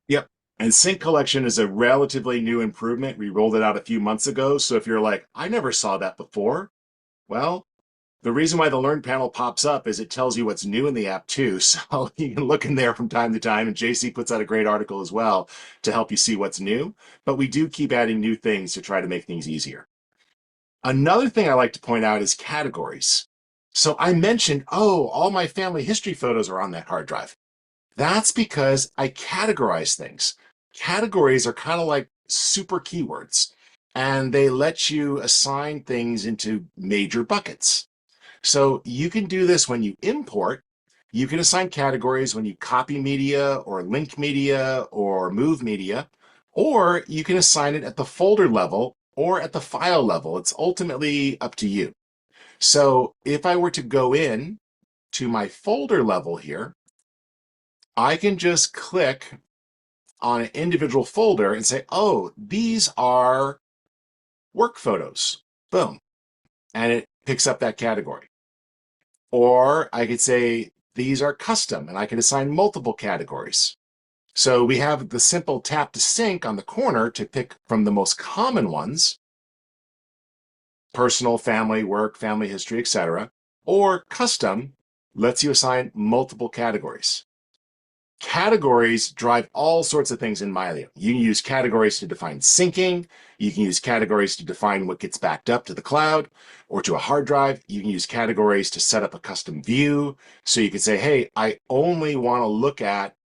Yep. And Sync Collection is a relatively new improvement. We rolled it out a few months ago. So if you're like, I never saw that before, well, the reason why the Learn panel pops up is it tells you what's new in the app too. So you can look in there from time to time, and JC puts out a great article as well to help you see what's new. But we do keep adding new things to try to make things easier. Another thing I like to point out is categories. So I mentioned, oh, all my family history photos are on that hard drive. That's because I categorize things. Categories are kind of like super keywords, and they let you assign things into major buckets. So you can do this when you import. You can assign categories when you copy media or link media or move media, or you can assign it at the folder level or at the file level. It's ultimately up to you. So if I were to go in to my folder level here, I can just click on an individual folder and say, oh, these are work photos. Boom. And it picks up that category. Or I could say, these are custom, and I can assign multiple categories. So we have the simple tap to sync on the corner to pick from the most common ones: personal, family, work, family history, etc. Or custom lets you assign multiple categories. Categories drive all sorts of things in Mylio. You can use categories to define syncing. You can use categories to define what gets backed up to the cloud or to a hard drive. You can use categories to set up a custom view. So you can say, hey, I only want to look at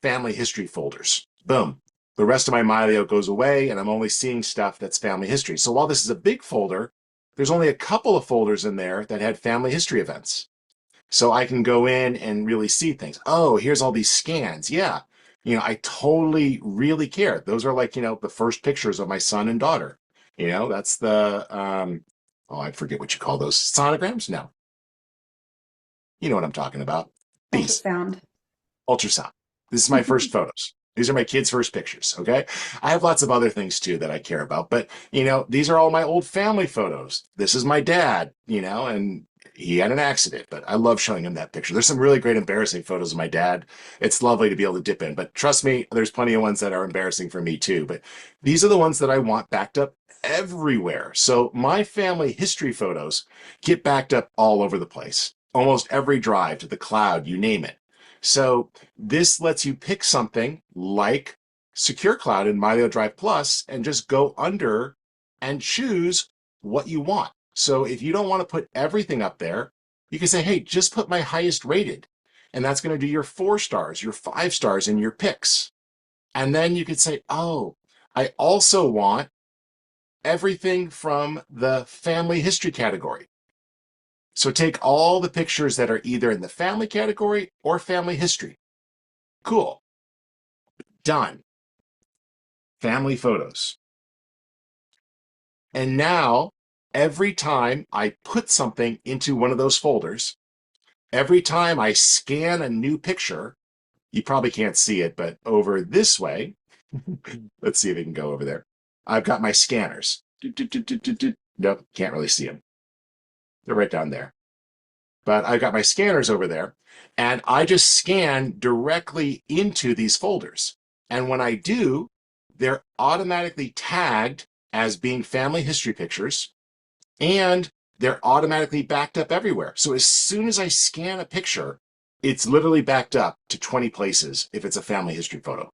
family history folders. Boom. The rest of my Mylio goes away, and I'm only seeing stuff that's family history. So while this is a big folder, there's only a couple of folders in there that had family history events. So I can go in and really see things. Oh, here's all these scans. Yeah. I totally really care. Those are like, the first pictures of my son and daughter. That's the, oh, I forget what you call those. Sonograms? No. You know what I'm talking about. These. Ultrasound. Ultrasound. This is my first photos. These are my kids' first pictures, okay? I have lots of other things too that I care about, but these are all my old family photos. This is my dad, and he had an accident, but I love showing him that picture. There's some really great embarrassing photos of my dad. It's lovely to be able to dip in, but trust me, there's plenty of ones that are embarrassing for me too, but these are the ones that I want backed up everywhere. So my family history photos get backed up all over the place. Almost every drive, to the cloud, you name it. So this lets you pick something like SecureCloud and Mylio Drive Plus and just go under and choose what you want. So if you don't want to put everything up there, you can say, hey, just put my highest rated. And that's going to do your 4 stars, your 5 stars, and your picks. And then you could say, oh, I also want everything from the family history category. So take all the pictures that are either in the family category or family history. Cool. Done. Family photos. And now, every time I put something into one of those folders, every time I scan a new picture, you probably can't see it, but over this way, let's see if we can go over there. I've got my scanners. Nope, can't really see them. They're right down there. But I've got my scanners over there, and I just scan directly into these folders. And when I do, they're automatically tagged as being family history pictures, and they're automatically backed up everywhere. So as soon as I scan a picture, it's literally backed up to 20 places if it's a family history photo.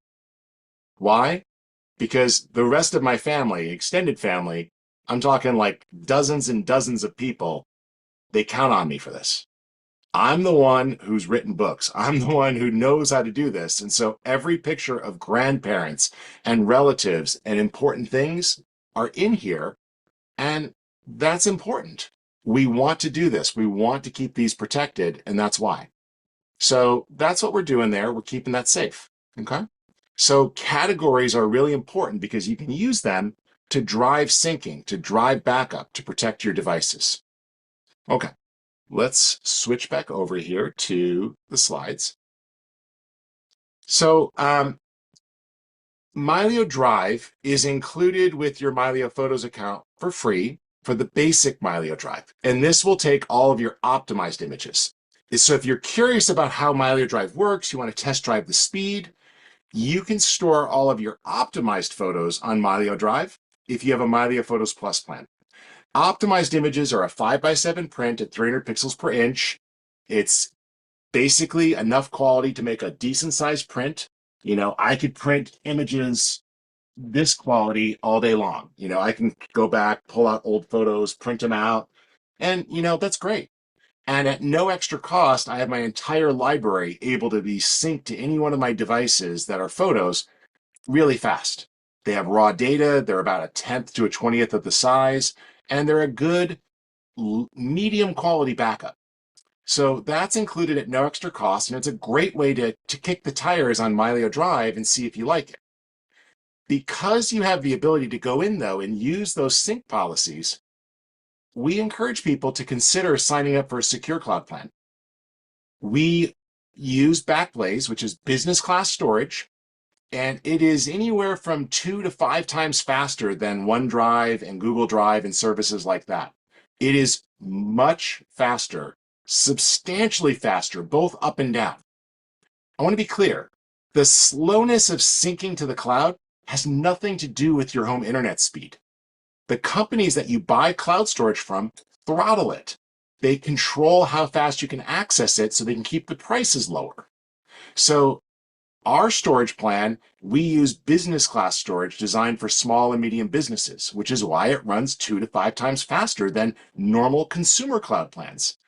Why? Because the rest of my family, extended family, I'm talking like dozens and dozens of people, they count on me for this. I'm the one who's written books. I'm the one who knows how to do this. And so every picture of grandparents and relatives and important things are in here. And that's important. We want to do this. We want to keep these protected. And that's why. So that's what we're doing there. We're keeping that safe. Okay. So categories are really important because you can use them to drive syncing, to drive backup, to protect your devices. Okay. Let's switch back over here to the slides. So Mylio Drive is included with your Mylio Photos account for free for the basic Mylio Drive. And this will take all of your optimized images. So if you're curious about how Mylio Drive works, you want to test drive the speed, you can store all of your optimized photos on Mylio Drive if you have a Mylio Photos Plus plan. Optimized images are a 5x7 print at 300 pixels per inch. It's basically enough quality to make a decent sized print. I could print images this quality all day long. I can go back, pull out old photos, print them out, and that's great. And at no extra cost, I have my entire library able to be synced to any one of my devices that are photos really fast. They have raw data. They're about a 10th to a 20th of the size, and they're a good medium quality backup. So that's included at no extra cost, and it's a great way to kick the tires on Mylio Drive and see if you like it. Because you have the ability to go in, though, and use those sync policies, we encourage people to consider signing up for a SecureCloud plan. We use Backblaze, which is business class storage, And it is anywhere from 2 to 5 times faster than OneDrive and Google Drive and services like that. It is much faster, substantially faster, both up and down. I want to be clear. The slowness of syncing to the cloud has nothing to do with your home internet speed. The companies that you buy cloud storage from throttle it. They control how fast you can access it so they can keep the prices lower. So our storage plan, we use business class storage designed for small and medium businesses, which is why it runs 2 to 5 times faster than normal consumer cloud plans.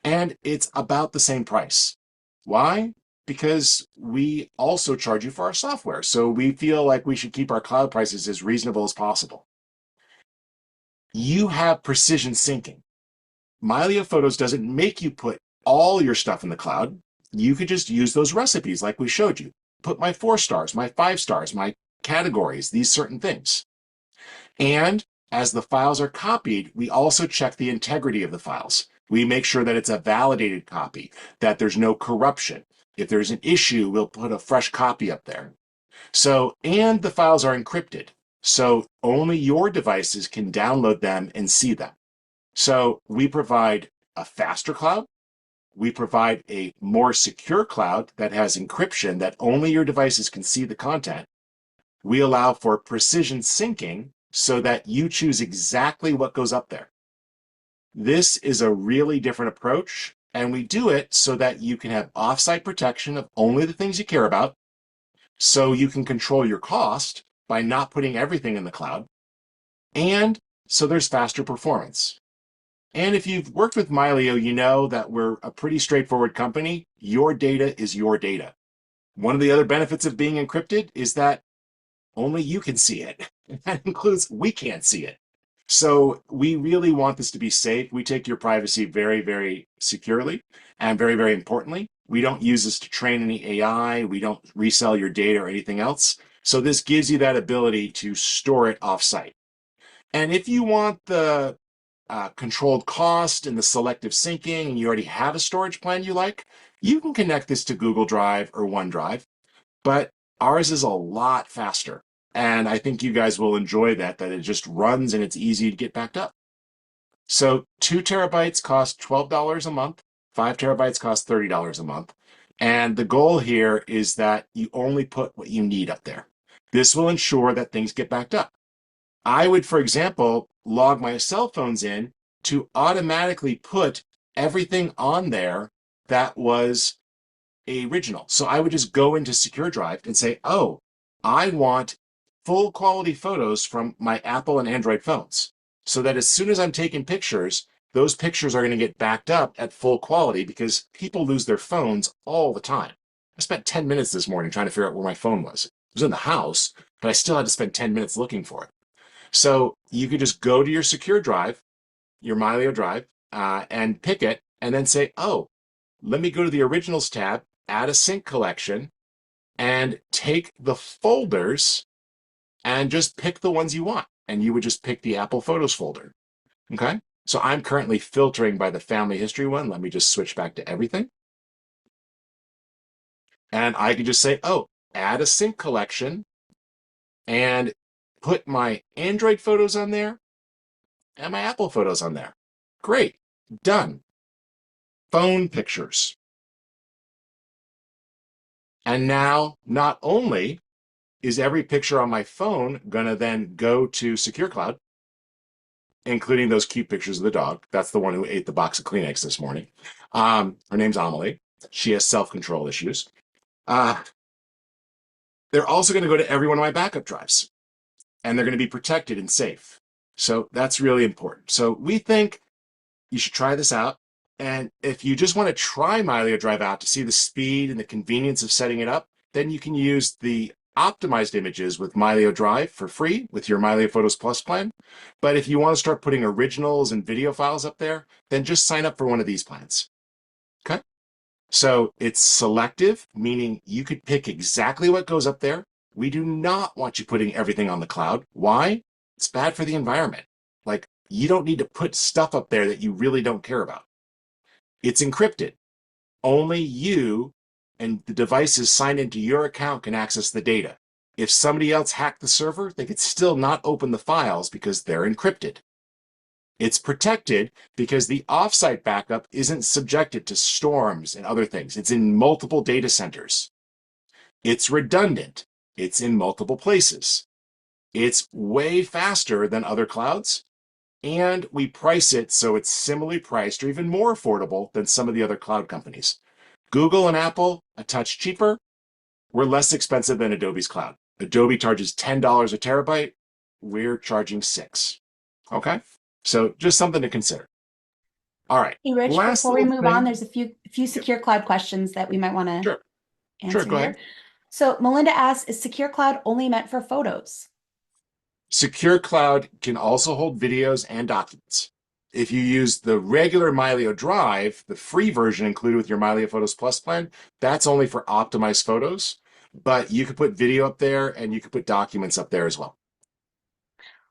And it's about the same price. Why? Because we also charge you for our software. So we feel like we should keep our cloud prices as reasonable as possible. You have precision syncing. Mylio Photos doesn't make you put all your stuff in the cloud. You could just use those recipes like we showed you. Put my 4 stars, my 5 stars, my categories, these certain things. And as the files are copied, we also check the integrity of the files. We make sure that it's a validated copy, that there's no corruption. If there's an issue, we'll put a fresh copy up there. So, and the files are encrypted. So only your devices can download them and see them. So we provide a faster cloud. We provide a more secure cloud that has encryption that only your devices can see the content. We allow for precision syncing so that you choose exactly what goes up there. This is a really different approach, and we do it so that you can have offsite protection of only the things you care about, so you can control your cost by not putting everything in the cloud, and so there's faster performance. And if you've worked with Mylio, you know that we're a pretty straightforward company. Your data is your data. One of the other benefits of being encrypted is that only you can see it. That includes we can't see it. So we really want this to be safe. We take your privacy very, very securely, and very, very importantly, we don't use this to train any AI. We don't resell your data or anything else. So this gives you that ability to store it offsite. And if you want the controlled cost and the selective syncing, and you already have a storage plan you like, you can connect this to Google Drive or OneDrive, but ours is a lot faster. And I think you guys will enjoy that it just runs and it's easy to get backed up. So 2 terabytes cost $12 a month, 5 terabytes cost $30 a month. And the goal here is that you only put what you need up there. This will ensure that things get backed up. I would, for example, log my cell phones in to automatically put everything on there that was original. So I would just go into Secure Drive and say, oh, I want full quality photos from my Apple and Android phones. So that as soon as I'm taking pictures, those pictures are going to get backed up at full quality because people lose their phones all the time. I spent 10 minutes this morning trying to figure out where my phone was. It was in the house, but I still had to spend 10 minutes looking for it. So you could just go to your Secure Drive, your Mylio Drive, and pick it, and then say, oh, let me go to the Originals tab, add a sync collection, and take the folders and just pick the ones you want. And you would just pick the Apple Photos folder. Okay? So I'm currently filtering by the family history one. Let me just switch back to everything. And I can just say, oh, add a sync collection and put my Android photos on there and my Apple photos on there. Great. Done. Phone pictures. And now, not only is every picture on my phone going to then go to SecureCloud, including those cute pictures of the dog. That's the one who ate the box of Kleenex this morning. Her name's Amelie. She has self-control issues. They're also going to go to every one of my backup drives, and they're going to be protected and safe. So that's really important. So we think you should try this out. And if you just want to try Mylio Drive out to see the speed and the convenience of setting it up, then you can use the optimized images with Mylio Drive for free with your Mylio Photos Plus plan. But if you want to start putting originals and video files up there, then just sign up for one of these plans. Okay? So it's selective, meaning you could pick exactly what goes up there. We do not want you putting everything on the cloud. Why? It's bad for the environment. Like, you don't need to put stuff up there that you really don't care about. It's encrypted. Only you and the devices signed into your account can access the data. If somebody else hacked the server, they could still not open the files because they're encrypted. It's protected because the offsite backup isn't subjected to storms and other things. It's in multiple data centers. It's redundant. It's in multiple places. It's way faster than other clouds, and we price it so it's similarly priced or even more affordable than some of the other cloud companies. Google and Apple, a touch cheaper. We're less expensive than Adobe's cloud. Adobe charges $10 a terabyte. We're charging $6. Okay? So just something to consider. All right. Hey, Rich, Last before we little move on, thing. there's a few secure cloud questions that we might want to Sure. answer Go here. ahead. So Melinda asks, is Secure Cloud only meant for photos? SecureCloud can also hold videos and documents. If you use the regular Mylio Drive, the free version included with your Mylio Photos Plus plan, that's only for optimized photos, but you could put video up there and you could put documents up there as well.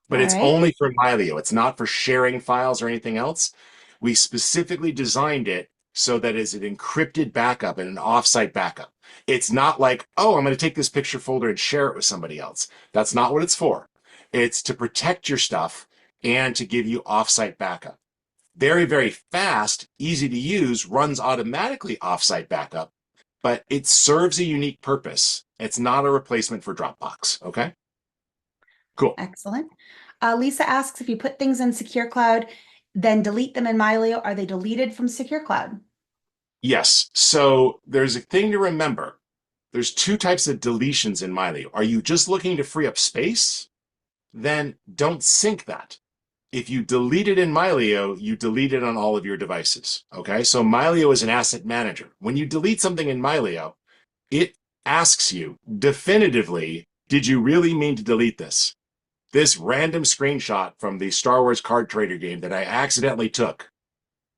But All it's right. only for Mylio. It's not for sharing files or anything else. We specifically designed it so that it's an encrypted backup and an offsite backup. It's not like, oh, I'm going to take this picture folder and share it with somebody else. That's not what it's for. It's to protect your stuff and to give you offsite backup. Very, very fast, easy to use, runs automatically offsite backup, but it serves a unique purpose. It's not a replacement for Dropbox. Okay? Cool. Excellent. Lisa asks, if you put things in Secure Cloud, then delete them in Mylio, are they deleted from Secure Cloud? Yes. So there's a thing to remember. There's two types of deletions in Mylio. Are you just looking to free up space? Then don't sync that. If you delete it in Mylio, you delete it on all of your devices. Okay. So Mylio is an asset manager. When you delete something in Mylio, it asks you definitively, did you really mean to delete this? This random screenshot from the Star Wars card trader game that I accidentally took.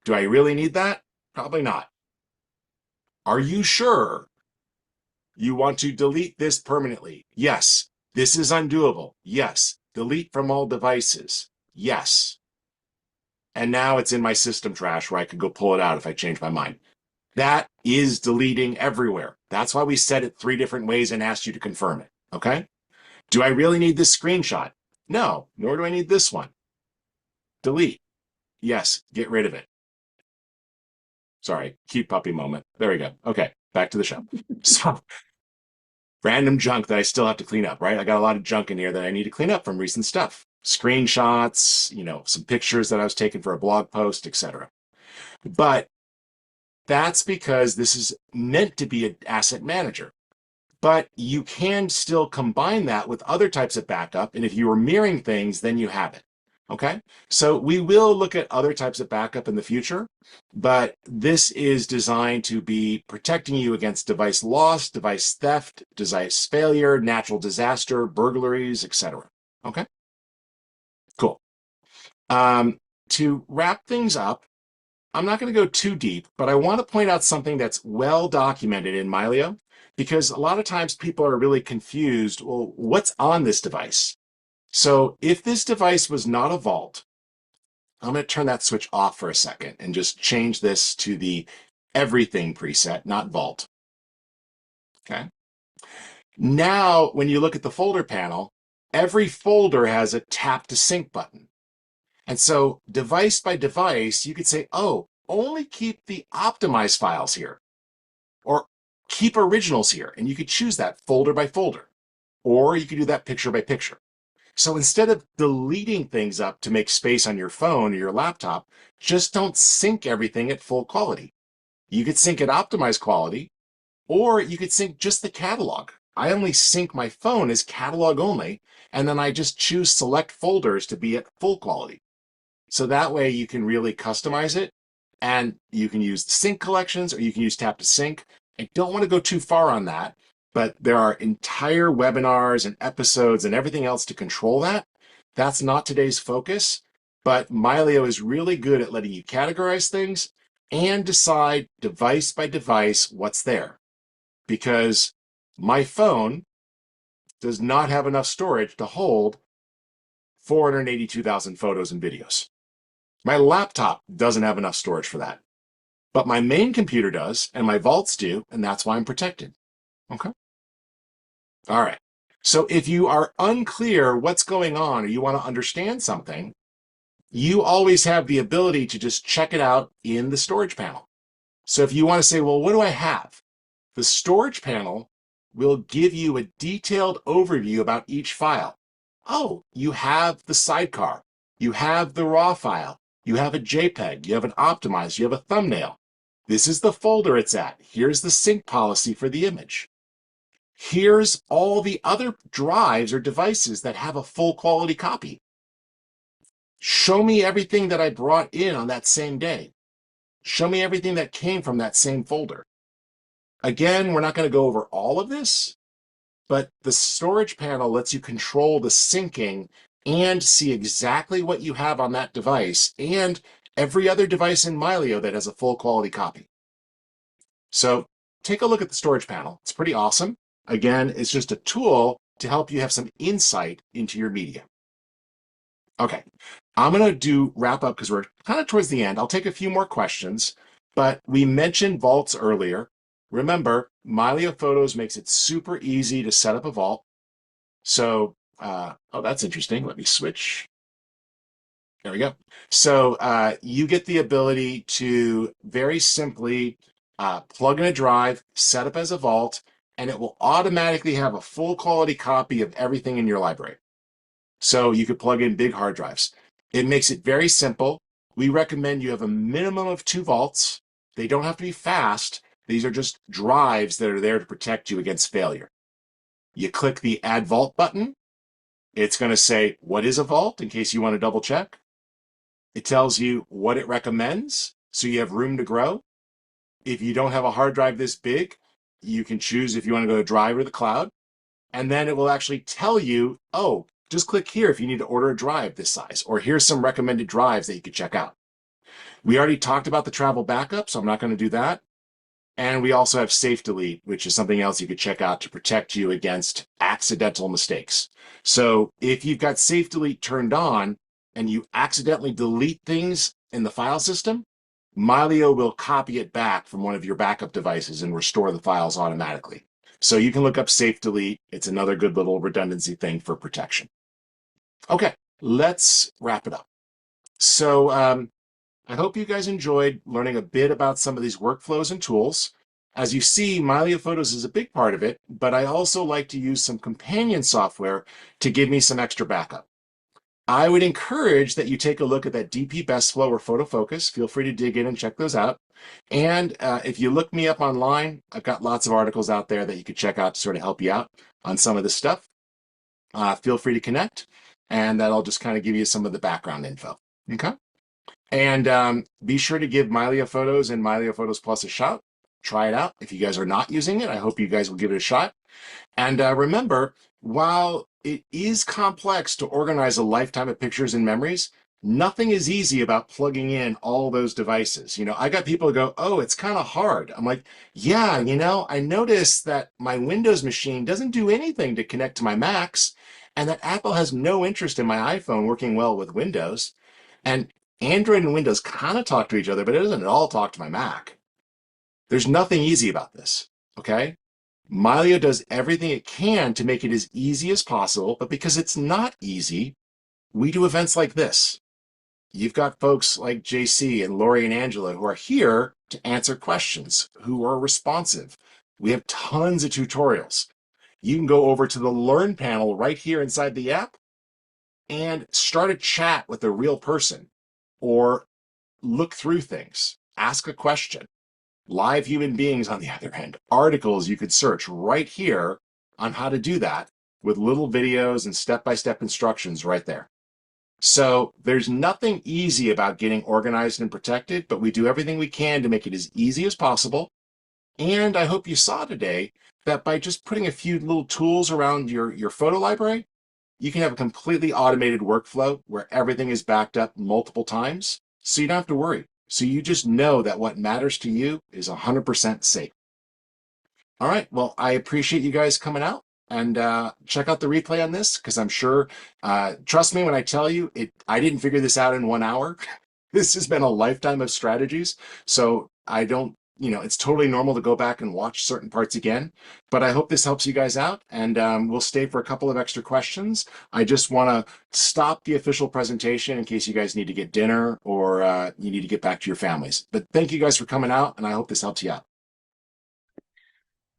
Do I really need that? Probably not. Are you sure you want to delete this permanently? Yes. This is undoable. Yes. Delete from all devices. Yes. And now it's in my system trash where I could go pull it out if I change my mind. That is deleting everywhere. That's why we said it 3 different ways and asked you to confirm it. Okay? Do I really need this screenshot? No, nor do I need this one. Delete. Yes, get rid of it. Sorry, cute puppy moment. There we go. Okay, back to the show. So, random junk that I still have to clean up, right? I got a lot of junk in here that I need to clean up from recent stuff. Screenshots, some pictures that I was taking for a blog post, etc. But that's because this is meant to be an asset manager. But you can still combine that with other types of backup. And if you are mirroring things, then you have it. Okay. So we will look at other types of backup in the future, but this is designed to be protecting you against device loss, device theft, device failure, natural disaster, burglaries, etc. Okay. Cool. To wrap things up, I'm not going to go too deep, but I want to point out something that's well documented in Mylio, because a lot of times people are really confused. Well, what's on this device? So if this device was not a vault, I'm going to turn that switch off for a second and just change this to the everything preset, not vault. Okay. Now, when you look at the folder panel, every folder has a tap to sync button. And so device by device, you could say, oh, only keep the optimized files here, or keep originals here. And you could choose that folder by folder, or you could do that picture by picture. So instead of deleting things up to make space on your phone or your laptop, just don't sync everything at full quality. You could sync at optimized quality, or you could sync just the catalog. I only sync my phone as catalog only, and then I just choose select folders to be at full quality. So that way you can really customize it, and you can use SyncCollections or you can use tap to sync. I don't want to go too far on that, but there are entire webinars and episodes and everything else to control that. That's not today's focus, but Mylio is really good at letting you categorize things and decide device by device what's there. Because my phone does not have enough storage to hold 482,000 photos and videos. My laptop doesn't have enough storage for that, but my main computer does, and my vaults do, and that's why I'm protected. Okay. All right. So if you are unclear what's going on or you want to understand something, you always have the ability to just check it out in the storage panel. So if you want to say, well, what do I have? The storage panel will give you a detailed overview about each file. Oh, you have the sidecar, you have the raw file, you have a JPEG, you have an optimized, you have a thumbnail. This is the folder it's at. Here's the sync policy for the image. Here's all the other drives or devices that have a full quality copy. Show me everything that I brought in on that same day. Show me everything that came from that same folder. Again, we're not going to go over all of this, but the storage panel lets you control the syncing and see exactly what you have on that device and every other device in Mylio that has a full quality copy. So take a look at the storage panel. It's pretty awesome. Again, it's just a tool to help you have some insight into your media. Okay, I'm going to wrap up because we're kind of towards the end. I'll take a few more questions, but we mentioned vaults earlier. Remember, Mylio Photos makes it super easy to set up a vault. So, oh, that's interesting. Let me switch. There we go. So you get the ability to very simply plug in a drive, set up as a vault, and it will automatically have a full quality copy of everything in your library. So you could plug in big hard drives. It makes it very simple. We recommend you have a minimum of 2 vaults. They don't have to be fast. These are just drives that are there to protect you against failure. You click the Add Vault button. It's going to say, what is a vault, in case you want to double check. It tells you what it recommends, so you have room to grow. If you don't have a hard drive this big, you can choose if you want to go to Drive or the cloud. And then it will actually tell you, oh, just click here if you need to order a drive this size, or here's some recommended drives that you could check out. We already talked about the travel backup, so I'm not going to do that. And we also have Safe Delete, which is something else you could check out to protect you against accidental mistakes. So if you've got Safe Delete turned on and you accidentally delete things in the file system, Mylio will copy it back from one of your backup devices and restore the files automatically. So you can look up Safe Delete. It's another good little redundancy thing for protection. Okay, let's wrap it up. So I hope you guys enjoyed learning a bit about some of these workflows and tools. As you see, Mylio Photos is a big part of it, but I also like to use some companion software to give me some extra backup. I would encourage that you take a look at that DP Best Flow or Photo Focus. Feel free to dig in and check those out. And if you look me up online, I've got lots of articles out there that you could check out to sort of help you out on some of this stuff. Feel free to connect, and that'll just kind of give you some of the background info. Okay? And be sure to give Mylio Photos and Mylio Photos Plus a shot. Try it out. If you guys are not using it, I hope you guys will give it a shot. And remember, while it is complex to organize a lifetime of pictures and memories, nothing is easy about plugging in all those devices. You know, I got people who go, oh, it's kind of hard. I'm like, yeah, you know, I noticed that my Windows machine doesn't do anything to connect to my Macs, and that Apple has no interest in my iPhone working well with Windows. And Android and Windows kind of talk to each other, but it doesn't at all talk to my Mac. There's nothing easy about this, okay? Mylio does everything it can to make it as easy as possible, but because it's not easy, we do events like this. You've got folks like JC and Lori and Angela who are here to answer questions, who are responsive. We have tons of tutorials. You can go over to the Learn panel right here inside the app and start a chat with a real person, or look through things, ask a question. Live human beings on the other end, articles you could search right here on how to do that with little videos and step-by-step instructions right there. So there's nothing easy about getting organized and protected, but we do everything we can to make it as easy as possible. And I hope you saw today that by just putting a few little tools around your photo library, you can have a completely automated workflow where everything is backed up multiple times, so you don't have to worry. So you just know that what matters to you is 100% safe. All right, well, I appreciate you guys coming out, and check out the replay on this, because I'm sure, trust me when I tell you, I didn't figure this out in 1 hour. This has been a lifetime of strategies, so I don't it's totally normal to go back and watch certain parts again. But I hope this helps you guys out, and we'll stay for a couple of extra questions. I just want to stop the official presentation in case you guys need to get dinner or you need to get back to your families. But thank you guys for coming out, and I hope this helps you out.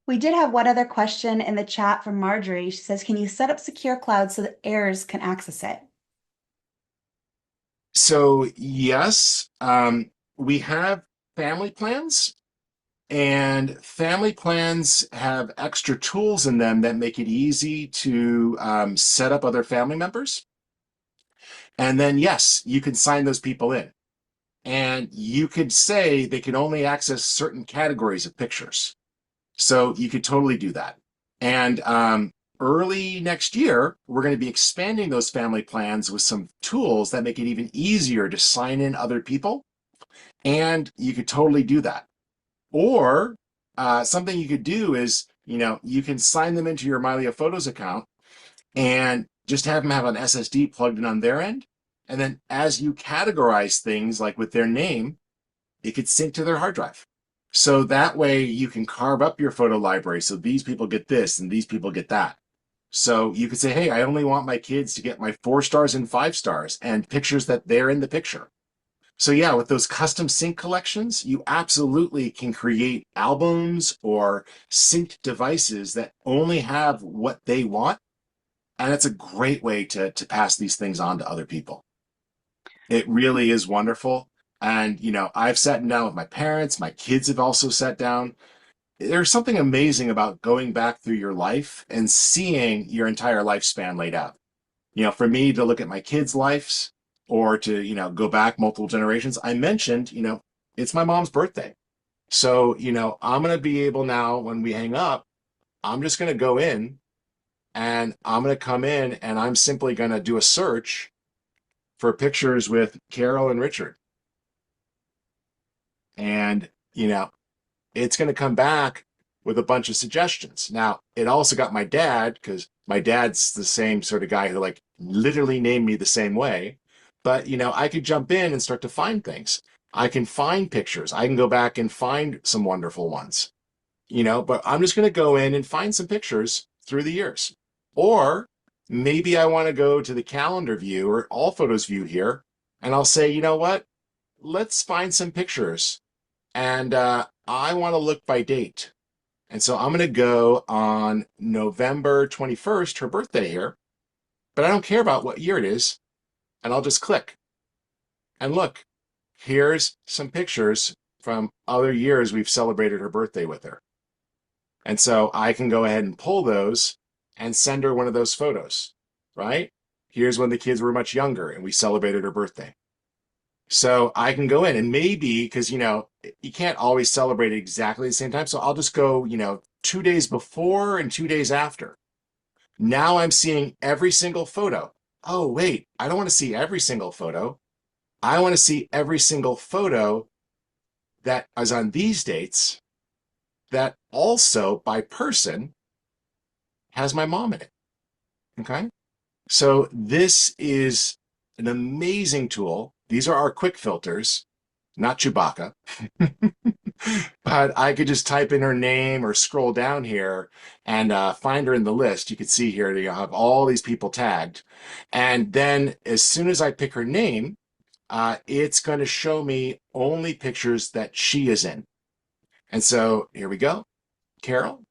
We did have one other question in the chat from Marjorie. She says, can you set up SecureCloud so that heirs can access it? So yes, we have family plans. And family plans have extra tools in them that make it easy to set up other family members. And then, yes, you can sign those people in. And you could say they can only access certain categories of pictures. So you could totally do that. And early next year, we're going to be expanding those family plans with some tools that make it even easier to sign in other people. And you could totally do that. Or something you could do is, you can sign them into your Mylio Photos account and just have them have an SSD plugged in on their end. And then as you categorize things like with their name, it could sync to their hard drive. So that way you can carve up your photo library. So these people get this and these people get that. So you could say, hey, I only want my kids to get my 4 stars and 5 stars and pictures that they're in the picture. So yeah, with those custom sync collections, you absolutely can create albums or synced devices that only have what they want. And it's a great way to pass these things on to other people. It really is wonderful. And, I've sat down with my parents, my kids have also sat down. There's something amazing about going back through your life and seeing your entire lifespan laid out. For me to look at my kids' lives, or to, go back multiple generations. I mentioned, it's my mom's birthday. So, I'm going to be able now, when we hang up, I'm just going to go in and I'm going to come in and I'm simply going to do a search for pictures with Carol and Richard. And, it's going to come back with a bunch of suggestions. Now, it also got my dad, because my dad's the same sort of guy who literally named me the same way. But, I could jump in and start to find things. I can find pictures. I can go back and find some wonderful ones, but I'm just going to go in and find some pictures through the years. Or maybe I want to go to the calendar view or all photos view here, and I'll say, you know what? Let's find some pictures. And I want to look by date. And so I'm going to go on November 21st, her birthday here, but I don't care about what year it is. And I'll just click and look, here's some pictures from other years we've celebrated her birthday with her. And so I can go ahead and pull those and send her one of those photos, right? Here's when the kids were much younger and we celebrated her birthday. So I can go in and maybe, because, you can't always celebrate at exactly the same time. So I'll just go, 2 days before and 2 days after. Now I'm seeing every single photo. Oh, wait, I don't want to see every single photo. I want to see every single photo that is on these dates that also by person has my mom in it. Okay. So this is an amazing tool. These are our quick filters, not Chewbacca. But I could just type in her name or scroll down here and find her in the list. You can see here, you have all these people tagged. And then as soon as I pick her name, it's going to show me only pictures that she is in. And so here we go. Carol.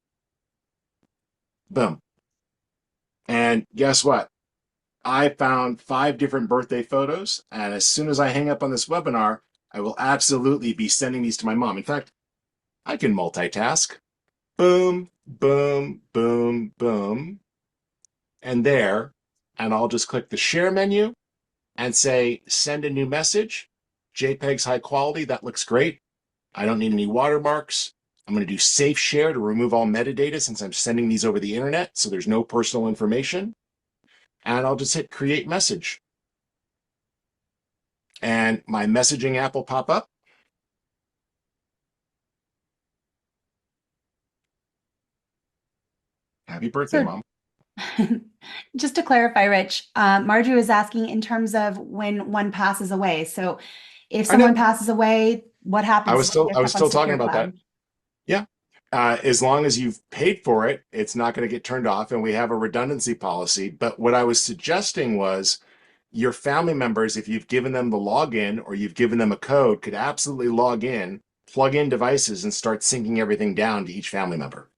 Boom. And guess what? I found 5 different birthday photos. And as soon as I hang up on this webinar, I will absolutely be sending these to my mom. In fact, I can multitask. Boom, boom, boom, boom. And there. And I'll just click the share menu and say, send a new message. JPEG's high quality. That looks great. I don't need any watermarks. I'm going to do safe share to remove all metadata since I'm sending these over the internet, so there's no personal information. And I'll just hit create message. And my messaging app will pop up. Happy birthday, Mom. Just to clarify, Rich, Marjorie was asking in terms of when one passes away. So if someone passes away, What I happens was if you still I get was stuff on still talking about that. SecureCloud? Yeah. As long as you've paid for it, it's not going to get turned off, and we have a redundancy policy. But what I was suggesting was your family members, if you've given them the login or you've given them a code, could absolutely log in, plug in devices, and start syncing everything down to each family member.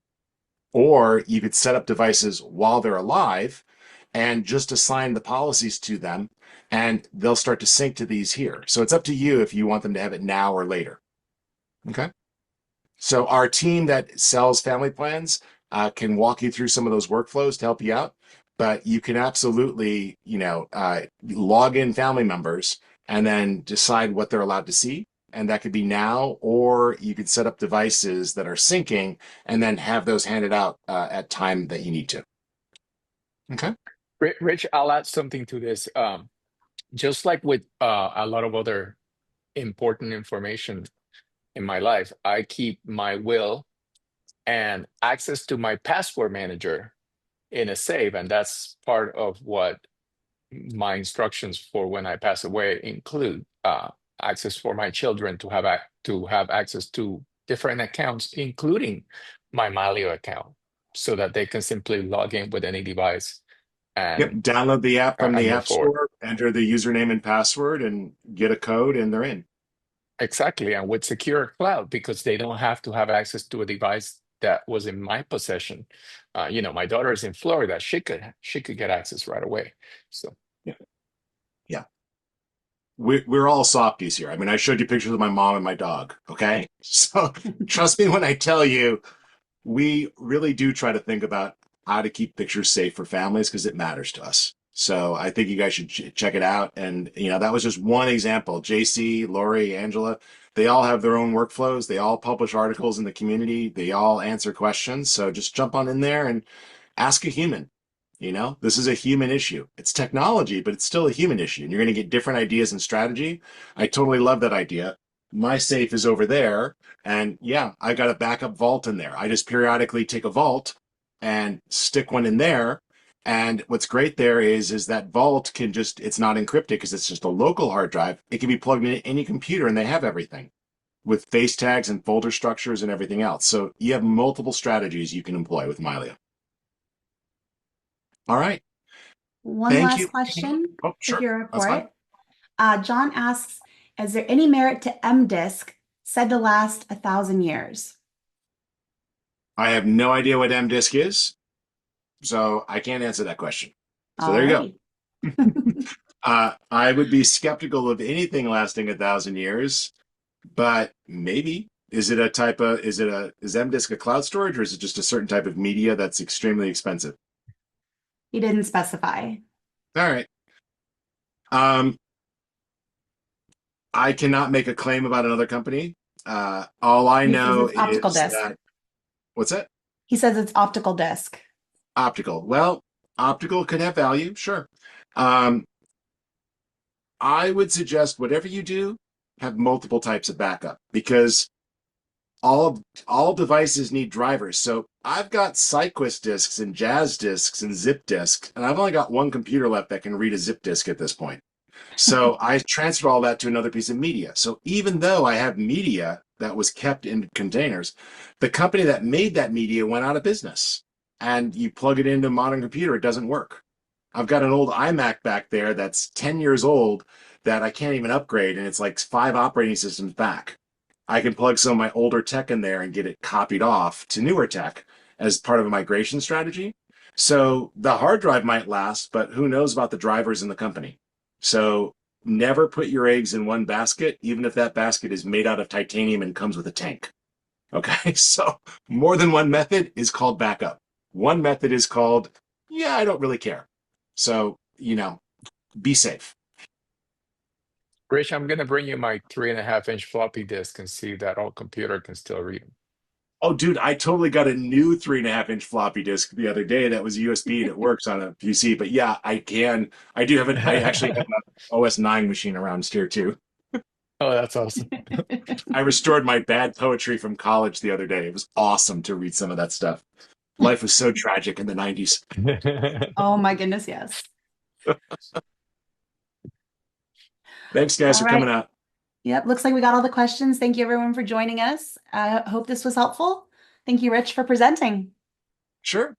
Or you could set up devices while they're alive and just assign the policies to them, and they'll start to sync to these here. So it's up to you if you want them to have it now or later. Okay. So our team that sells family plans can walk you through some of those workflows to help you out. But you can absolutely, log in family members and then decide what they're allowed to see. And that could be now, or you could set up devices that are syncing and then have those handed out at time that you need to. Okay. Rich, I'll add something to this. Just like with a lot of other important information in my life, I keep my will and access to my password manager in a safe, and that's part of what my instructions for when I pass away include access for my children to have access to different accounts, including my Mylio account, so that they can simply log in with any device Yep. and Download the app from the move App forward. Store, enter the username and password, and get a code, and they're in. Exactly, and with Secure Cloud, because they don't have to have access to a device that was in my possession. My daughter is in Florida; she could get access right away. So Yeah. Yeah. We're all softies here. I mean, I showed you pictures of my mom and my dog. Okay. So trust me when I tell you, we really do try to think about how to keep pictures safe for families because it matters to us. So I think you guys should check it out. And, that was just one example. JC, Lori, Angela, they all have their own workflows. They all publish articles in the community. They all answer questions. So just jump on in there and ask a human. This is a human issue. It's technology, but it's still a human issue. And you're going to get different ideas and strategy. I totally love that idea. My safe is over there. And yeah, I got a backup vault in there. I just periodically take a vault and stick one in there. And what's great there is that vault it's not encrypted because it's just a local hard drive. It can be plugged into any computer and they have everything with face tags and folder structures and everything else. So you have multiple strategies you can employ with Mylio. All right. One Thank last you. question Oh, with sure. your That's fine. report. John asks, is there any merit to MDisk said to last 1,000 years? I have no idea what MDisk is, so I can't answer that question. So there you go. Alrighty. I would be skeptical of anything lasting 1,000 years, but maybe. Is MDisk a cloud storage, or is it just a certain type of media that's extremely expensive? He didn't specify. All right. I cannot make a claim about another company. All I He says know it's optical is disc. that, what's that? He says it's optical disc. Optical. Well, optical could have value, sure. Um, I would suggest whatever you do, have multiple types of backup because all devices need drivers. So I've got SyncQuest disks and Jazz disks and zip disks, and I've only got one computer left that can read a zip disk at this point. So I transfer all that to another piece of media. So even though I have media that was kept in containers, the company that made that media went out of business. And you plug it into a modern computer, it doesn't work. I've got an old iMac back there that's 10 years old that I can't even upgrade, and it's like 5 operating systems back. I can plug some of my older tech in there and get it copied off to newer tech as part of a migration strategy. So the hard drive might last, but who knows about the drivers in the company? So never put your eggs in one basket, even if that basket is made out of titanium and comes with a tank. Okay, so more than one method is called backup. One method is called, yeah, I don't really care. So, be safe. Rich, I'm gonna bring you my 3.5-inch floppy disk and see if that old computer can still read them. Oh, dude, I totally got a new 3.5-inch floppy disk the other day that was USB and it works on a PC. But yeah, I can. I actually have an OS 9 machine around here too. Oh, that's awesome. I restored my bad poetry from college the other day. It was awesome to read some of that stuff. Life was so tragic in the 90s. Oh my goodness, yes. Thanks, guys, All for coming right. out. Yep, looks like we got all the questions. Thank you everyone for joining us. I hope this was helpful. Thank you, Rich, for presenting. Sure.